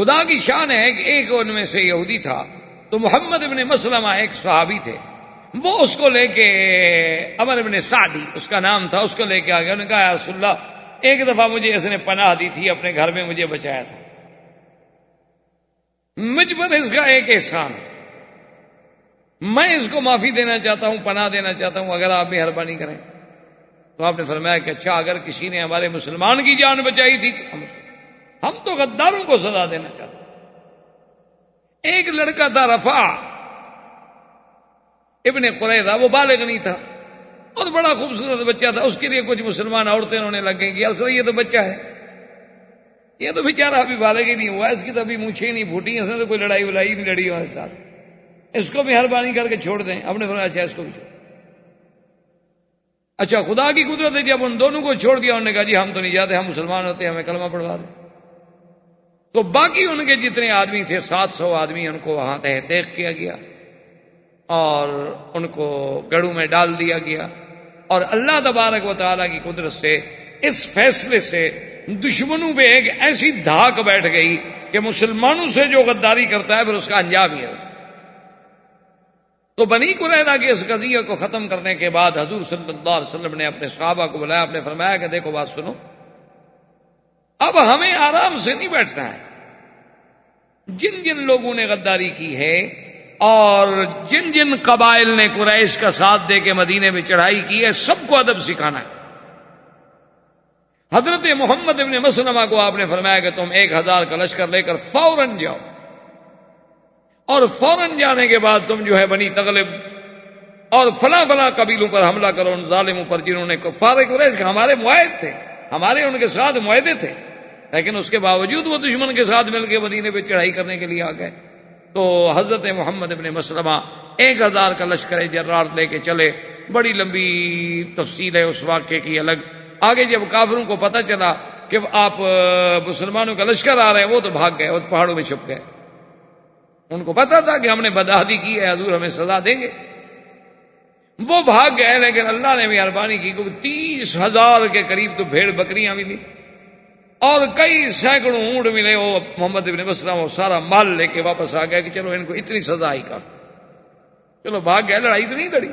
خدا کی شان ہے کہ ایک ان میں سے یہودی تھا، تو محمد ابن مسلمہ ایک صحابی تھے، وہ اس کو لے کے عمر ابن سعدی اس کا نام تھا، اس کو لے کے آ گیا. انہوں نے کہا یا رسول اللہ ایک دفعہ مجھے اس نے پناہ دی تھی، اپنے گھر میں مجھے بچایا تھا، مجھ پر اس کا ایک احسان ہے، میں اس کو معافی دینا چاہتا ہوں، پناہ دینا چاہتا ہوں، اگر آپ مہربانی کریں. تو آپ نے فرمایا کہ اچھا اگر کسی نے ہمارے مسلمان کی جان بچائی تھی ہم تو غداروں کو سزا دینا چاہتے ہیں. ایک لڑکا تھا رفع ابن قریظہ، وہ بالغ نہیں تھا اور بڑا خوبصورت بچہ تھا، اس کے لیے کچھ مسلمان عورتیں انہوں نے لگ گئی کہ اصل یہ تو بچہ ہے، یہ تو بیچارہ ابھی بالغ ہی نہیں ہوا، اس کی تو ابھی مونچھیں نہیں پھوٹی، اس نے تو کوئی لڑائی ولائی نہیں لڑی ہمارے ساتھ، اس کو مہربانی کر کے چھوڑ دیں. ہم نے فرمایا اچھا اس کو بھی چھوڑ. اچھا خدا کی قدرت ہے، جب ان دونوں کو چھوڑ دیا انہوں نے کہا جی ہم تو نہیں جاتے، ہم مسلمان ہوتے، ہمیں کلمہ پڑھوا دیں. تو باقی ان کے جتنے آدمی تھے 700 آدمی، ان کو وہاں تحقیق کیا گیا اور ان کو گڑھوں میں ڈال دیا گیا. اور اللہ تبارک و تعالیٰ کی قدرت سے اس فیصلے سے دشمنوں پہ ایک ایسی دھاک بیٹھ گئی کہ مسلمانوں سے جو غداری کرتا ہے پھر اس کا انجام ہی ہے. تو بنی قریظہ کے اس قضیے کو ختم کرنے کے بعد حضور صلی اللہ علیہ وسلم نے اپنے صحابہ کو بلایا، آپ نے فرمایا کہ دیکھو بات سنو، اب ہمیں آرام سے نہیں بیٹھنا ہے. جن جن لوگوں نے غداری کی ہے اور جن جن قبائل نے قریش کا ساتھ دے کے مدینے میں چڑھائی کی ہے، سب کو ادب سکھانا ہے. حضرت محمد ابن مسلمہ کو آپ نے فرمایا کہ تم 1000 کا لشکر لے کر فوراً جاؤ، اور فوراً جانے کے بعد تم جو ہے بنی تغلب اور فلاں فلاں قبیلوں پر حملہ کرو، ان ظالموں پر جنہوں نے کفار قریش ہمارے معاہد تھے، ہمارے ان کے ساتھ معاہدے تھے، لیکن اس کے باوجود وہ دشمن کے ساتھ مل کے مدینے پہ چڑھائی کرنے کے لیے آ گئے. تو حضرت محمد ابن مسلمہ 1000 کا لشکر جرار لے کے چلے. بڑی لمبی تفصیل ہے اس واقعے کی الگ. آگے جب کافروں کو پتہ چلا کہ آپ مسلمانوں کا لشکر آ رہے ہیں، وہ تو بھاگ گئے، وہ پہاڑوں میں چھپ گئے. ان کو پتا تھا کہ ہم نے بدعہدی کی ہے، حضور ہمیں سزا دیں گے، وہ بھاگ گئے. لیکن اللہ نے مہربانی کی کہ 30,000 کے قریب تو بھیڑ بکریاں ملی اور کئی سینکڑوں اونٹ ملے. وہ محمد ابن مسلمہ وہ سارا مال لے کے واپس آ گیا کہ چلو ان کو اتنی سزا ہی کافی، چلو بھاگ گئے، لڑائی تو نہیں لڑی،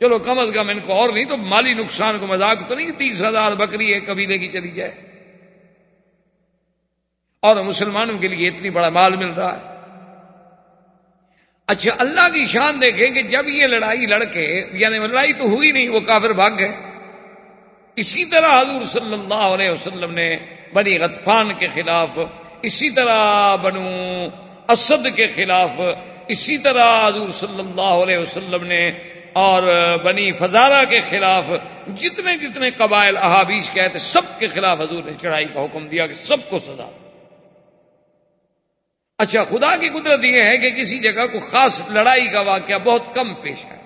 چلو کم از کم ان کو اور نہیں تو مالی نقصان کو مذاق تو نہیں 30,000 بکری ایک قبیلے کی چلی جائے اور مسلمانوں کے لیے اتنی بڑا مال مل رہا ہے. اچھا اللہ کی شان دیکھیں کہ جب یہ لڑائی لڑ کے، یعنی لڑائی تو ہوئی نہیں، وہ کافر بھاگ گئے. اسی طرح حضور صلی اللہ علیہ وسلم نے بنی غطفان کے خلاف، اسی طرح بنو اسد کے خلاف، اسی طرح حضور صلی اللہ علیہ وسلم نے اور بنی فزارہ کے خلاف جتنے جتنے قبائل احابیش کہتے سب کے خلاف حضور نے چڑھائی کا حکم دیا کہ سب کو سزا. اچھا خدا کی قدرت یہ ہے کہ کسی جگہ کو خاص لڑائی کا واقعہ بہت کم پیش ہے،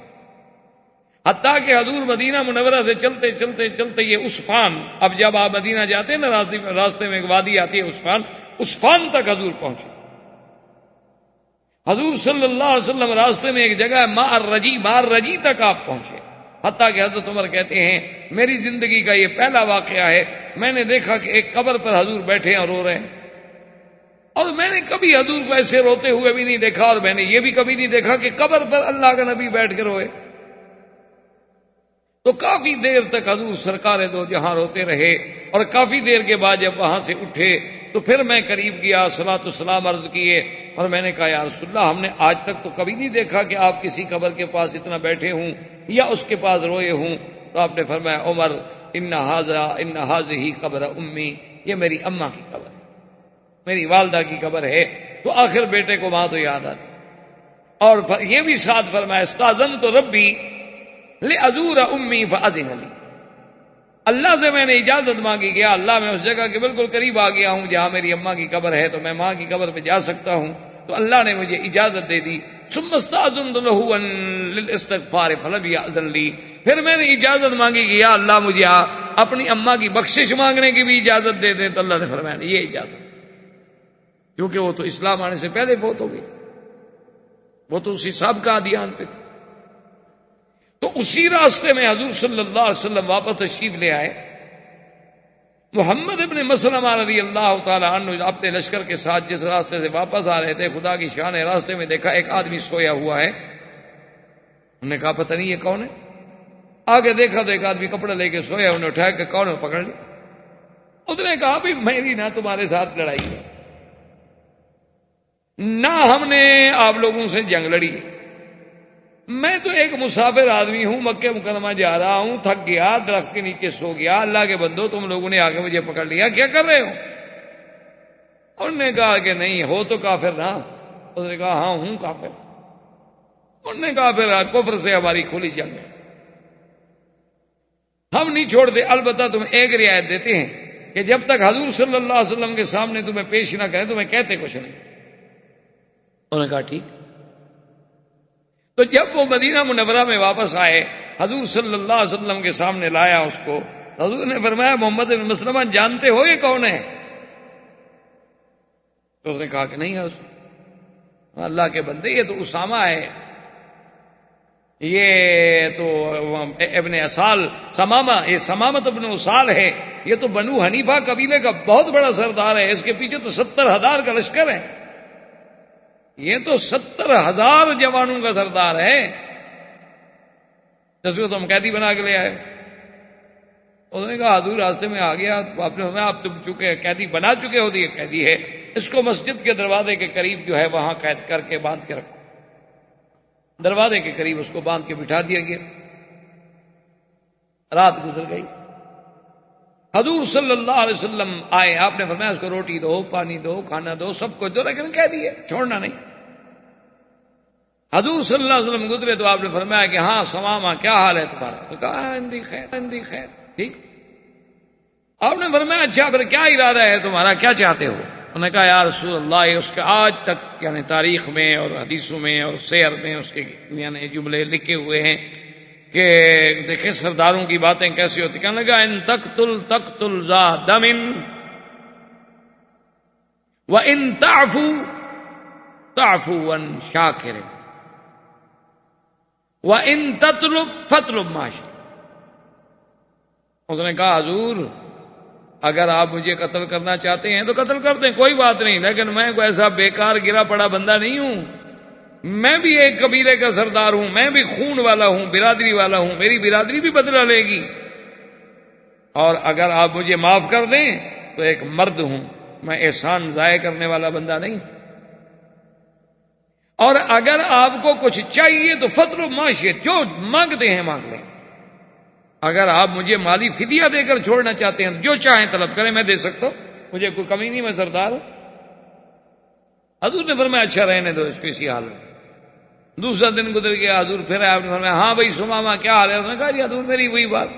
حتیٰ کہ حضور مدینہ منورہ سے چلتے چلتے چلتے یہ عصفان، اب جب آپ مدینہ جاتے ہیں نا راستے میں ایک وادی آتی ہے عصفان تک حضور پہنچے. حضور صلی اللہ علیہ وسلم راستے میں ایک جگہ ہے مار رجی تک آپ پہنچے. حتیٰ کہ حضرت عمر کہتے ہیں میری زندگی کا یہ پہلا واقعہ ہے، میں نے دیکھا کہ ایک قبر پر حضور بیٹھے ہیں اور رو رہے ہیں، اور میں نے کبھی حضور کو ایسے روتے ہوئے بھی نہیں دیکھا، اور میں نے یہ بھی کبھی نہیں دیکھا کہ قبر پر اللہ کا نبی بیٹھ کے روئے. تو کافی دیر تک حضور سرکار دو جہاں روتے رہے، اور کافی دیر کے بعد جب وہاں سے اٹھے تو پھر میں قریب گیا، صلاۃ والسلام عرض کیے، اور میں نے کہا یا رسول اللہ ہم نے آج تک تو کبھی نہیں دیکھا کہ آپ کسی قبر کے پاس اتنا بیٹھے ہوں یا اس کے پاس روئے ہوں. تو آپ نے فرمایا عمر ان ہذہ قبر امی، یہ میری اماں کی قبر ہے، میری والدہ کی قبر ہے. تو آخر بیٹے کو وہاں تو یاد آتی. اور یہ بھی ساتھ فرمایا استاذنت ربی لأزور امی فأذن لی، اللہ سے میں نے اجازت مانگی کہ اللہ میں اس جگہ کے بالکل قریب آ گیا ہوں جہاں میری اماں کی قبر ہے، تو میں ماں کی قبر پہ جا سکتا ہوں، تو اللہ نے مجھے اجازت دے دی. ثم استاذنت له للاستغفار فلم یأذن لی، پھر میں نے اجازت مانگی کہ یا اللہ مجھے اپنی اماں کی بخشش مانگنے کی بھی اجازت دے دے، تو اللہ نے فرمایا یہ اجازت، کیونکہ وہ تو اسلام آنے سے پہلے فوت ہو گئی تھی، وہ تو اسی سابقہ ادیان پہ تھی. تو اسی راستے میں حضور صلی اللہ علیہ وسلم واپس تشریف لے آئے. محمد ابن مسلمہ رضی اللہ تعالی عنہ اپنے لشکر کے ساتھ جس راستے سے واپس آ رہے تھے، خدا کی شان ہے، راستے میں دیکھا ایک آدمی سویا ہوا ہے۔ انہوں نے کہا پتہ نہیں یہ کون ہے۔ آگے دیکھا تو ایک آدمی کپڑا لے کے سویا، انہیں اٹھا کے کون ہے پکڑ لیا۔ اس نے کہا بھی میری نہ تمہارے ساتھ لڑائی ہے، نہ ہم نے آپ لوگوں سے جنگ لڑی، میں تو ایک مسافر آدمی ہوں، مکہ مکرمہ جا رہا ہوں، تھک گیا، درخت کے نیچے سو گیا، اللہ کے بندو تم لوگوں نے آگے مجھے پکڑ لیا، کیا کر رہے ہو؟ انہوں نے کہا کہ نہیں ہو تو کافر نا۔ اس نے کہا ہاں ہوں کافر۔ انہوں نے کہا پھر کفر سے ہماری کھلی جنگ ہے، ہم نہیں چھوڑتے، البتہ تم ایک رعایت دیتے ہیں کہ جب تک حضور صلی اللہ علیہ وسلم کے سامنے تمہیں پیش نہ کریں تمہیں کہتے کچھ نہیں۔ انہوں نے کہا ٹھیک۔ تو جب وہ مدینہ منورہ میں واپس آئے، حضور صلی اللہ علیہ وسلم کے سامنے لایا اس کو، حضور نے فرمایا محمد بن مسلمہ جانتے ہو یہ کون ہے؟ تو اس نے کہا کہ نہیں ہے اللہ کے بندے یہ تو اسامہ ہے، یہ تو ابن اسال سمامہ، یہ سمامت ابن اسال ہے، یہ تو بنو حنیفہ قبیلے کا بہت بڑا سردار ہے، اس کے پیچھے تو 70,000 کا لشکر ہے، یہ تو 70,000 جوانوں کا سردار ہے، جس کو تم قیدی بنا کے لے آئے۔ اس نے کہا حضور راستے میں آ گیا، آپ نے فرمایا آپ تم چکے قیدی بنا چکے ہو تو یہ قیدی ہے، اس کو مسجد کے دروازے کے قریب جو ہے وہاں قید کر کے باندھ کے رکھو۔ دروازے کے قریب اس کو باندھ کے بٹھا دیا گیا۔ رات گزر گئی، حضور صلی اللہ علیہ وسلم آئے، آپ نے فرمایا اس کو روٹی دو، پانی دو، کھانا دو، سب کچھ دو، لیکن کہہ دیے چھوڑنا نہیں۔ حضور صلی اللہ علیہ وسلم گزرے تو آپ نے فرمایا کہ ہاں سمامہ کیا حال ہے تمہارا؟ تو کہا اندی خیر اندی خیر، ٹھیک۔ آپ نے فرمایا اچھا پھر کیا ارادہ ہے تمہارا، کیا چاہتے ہو؟ انہوں نے کہا یا رسول اللہ، اس کے آج تک یعنی تاریخ میں اور حدیثوں میں اور سیر میں اس کے یعنی جملے لکھے ہوئے ہیں کہ دیکھیں سرداروں کی باتیں کیسی ہوتی۔ کہنے لگا ان تقتل ذا دم وان تعفو عن شاکر وان فاطلب ما شئت۔ اس نے کہا حضور اگر آپ مجھے قتل کرنا چاہتے ہیں تو قتل کر دیں، کوئی بات نہیں، لیکن میں کوئی ایسا بیکار گرا پڑا بندہ نہیں ہوں، میں بھی ایک قبیلے کا سردار ہوں، میں بھی خون والا ہوں، برادری والا ہوں، میری برادری بھی بدلہ لے گی، اور اگر آپ مجھے معاف کر دیں تو ایک مرد ہوں، میں احسان ضائع کرنے والا بندہ نہیں، اور اگر آپ کو کچھ چاہیے تو فضل و معاشیت جو مانگتے ہیں مانگ لیں، اگر آپ مجھے مالی فدیہ دے کر چھوڑنا چاہتے ہیں جو چاہیں طلب کریں، میں دے سکتا ہوں، مجھے کوئی کمی نہیں، میں سردار ہوں۔ حضور نے فرمایا اچھا رہنے دو اس کو اسی حال میں۔ دوسرا دن گزر گیا، حضور پھر آپ نے فرمایا ہاں بھائی سمامہ کیا حال ہے؟ اس نے کہا جی حضور میری وہی بات۔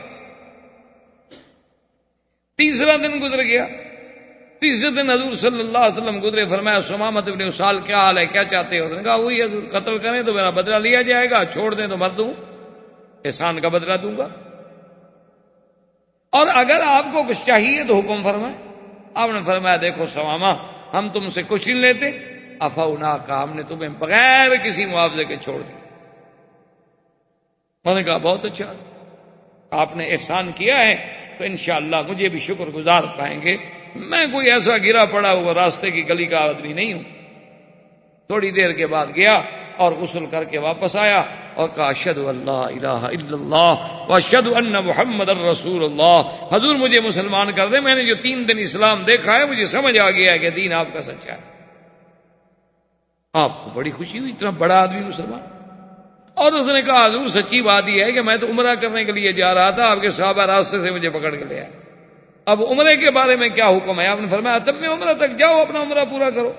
تیسرا دن گزر گیا، تیسرے دن حضور صلی اللہ علیہ وسلم گزرے، فرمایا سمامت ابن اسال کیا حال ہے، کیا چاہتے ہو؟ اس نے کہا وہی حضور، قتل کریں تو میرا بدلہ لیا جائے گا، چھوڑ دیں تو مر دوں، احسان کا بدلہ دوں گا، اور اگر آپ کو کچھ چاہیے تو حکم فرمائیں۔ آپ نے فرمایا دیکھو سمامہ ہم تم سے کچھ نہیں لیتے، افونا کا ہم نے تمہیں بغیر کسی معاوضے کے چھوڑ دیا۔ میں نے کہا بہت اچھا، آپ نے احسان کیا ہے تو انشاءاللہ مجھے بھی شکر گزار پائیں گے، میں کوئی ایسا گرا پڑا ہوا راستے کی گلی کا آدمی نہیں ہوں۔ تھوڑی دیر کے بعد گیا اور غسل کر کے واپس آیا اور کہا اشہد ان لا الہ الا اللہ واشہد ان محمد الرسول اللہ، حضور مجھے مسلمان کر دے، میں نے جو 3 دن اسلام دیکھا ہے مجھے سمجھ آ گیا ہے کہ دین آپ کا سچا ہے۔ آپ کو بڑی خوشی ہوئی، اتنا بڑا آدمی مسلمان۔ اور اس نے کہا حضور سچی بات یہ ہے کہ میں تو عمرہ کرنے کے لیے جا رہا تھا، آپ کے صحابہ راستے سے مجھے پکڑ کے لے آئے، اب عمرے کے بارے میں کیا حکم ہے؟ آپ نے فرمایا تب میں عمرہ تک جاؤ، اپنا عمرہ پورا کرو۔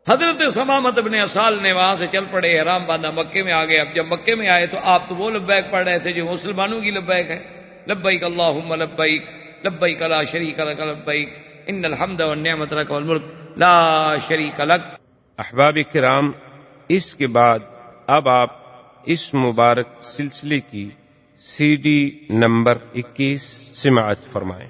حضرت سمامت ابن اسال نے وہاں سے چل پڑے، احرام باندھا، مکے میں آ گئے۔ اب جب مکے میں آئے تو آپ تو وہ لبیک پڑھ رہے تھے جو مسلمانوں کی لبیک ہے، لبیک اللہم لبیک لبیک لا شریک لک لبیک ان الحمد والنعمت لک والملک لا شریک لک۔ احباب کرام، اس کے بعد اب آپ اس مبارک سلسلے کی CD نمبر 21 سماعت فرمائیں۔